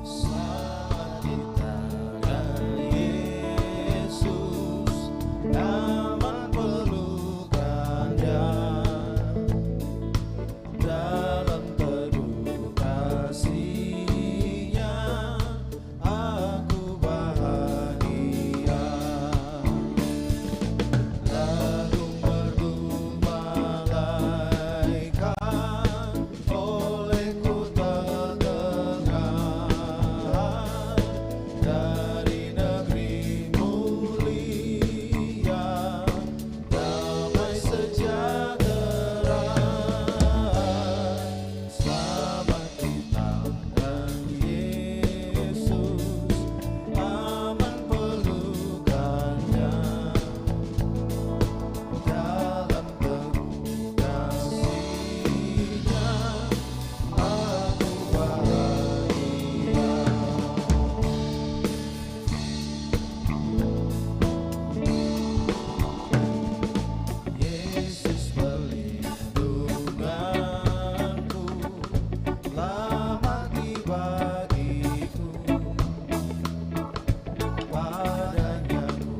Selamat di tangan Yesus, aman pelukannya, dalam teduh kasih-Nya aku bahagia. Lagu merdu malaikat olehku terdengar, dari negeri mulia damai sejahtera. Selamat di tangan Yesus, aman pelukannya, dalam teguh kasih-Nya aku bahagia. Yesus perlindunganku, lama bagiku, padanya ku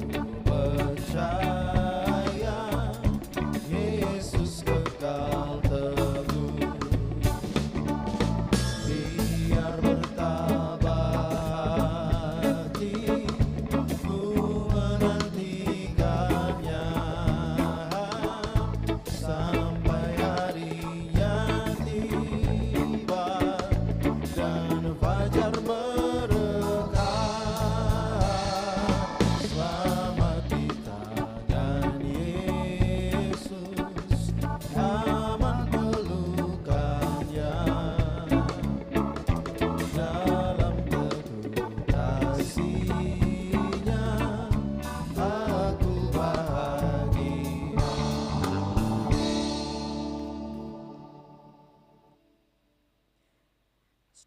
percaya, Yesus kekal teguh. Biar bertabah hati, ku menantikannya, sampai harinya tiba dan fajar berdekat. Selamat di tangan Yesus, aman pelukannya, dalam teduh kasih-Nya aku bahagia.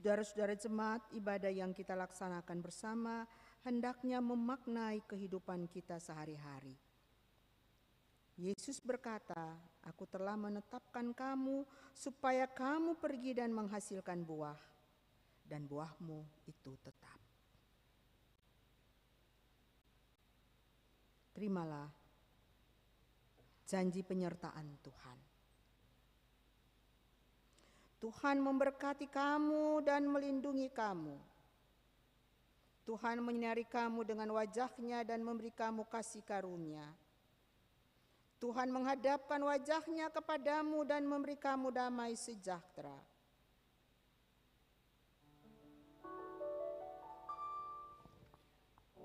Saudara-saudara jemaat, ibadah yang kita laksanakan bersama hendaknya memaknai kehidupan kita sehari-hari. Yesus berkata, "Aku telah menetapkan kamu supaya kamu pergi dan menghasilkan buah, dan buahmu itu tetap." Terimalah janji penyertaan Tuhan. Tuhan memberkati kamu dan melindungi kamu. Tuhan menyinari kamu dengan wajah-Nya dan memberi kamu kasih karunia. Tuhan menghadapkan wajah-Nya kepadamu dan memberi kamu damai sejahtera.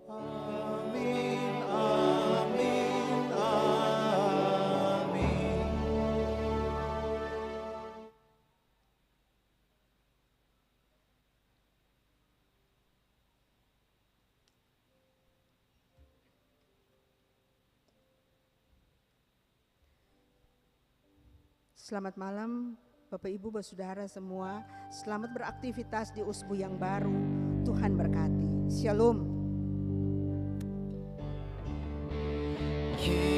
Amin, amin, amin. Selamat malam Bapak Ibu Saudara semua. Selamat beraktivitas di usbu yang baru. Tuhan berkati. Shalom. Yesus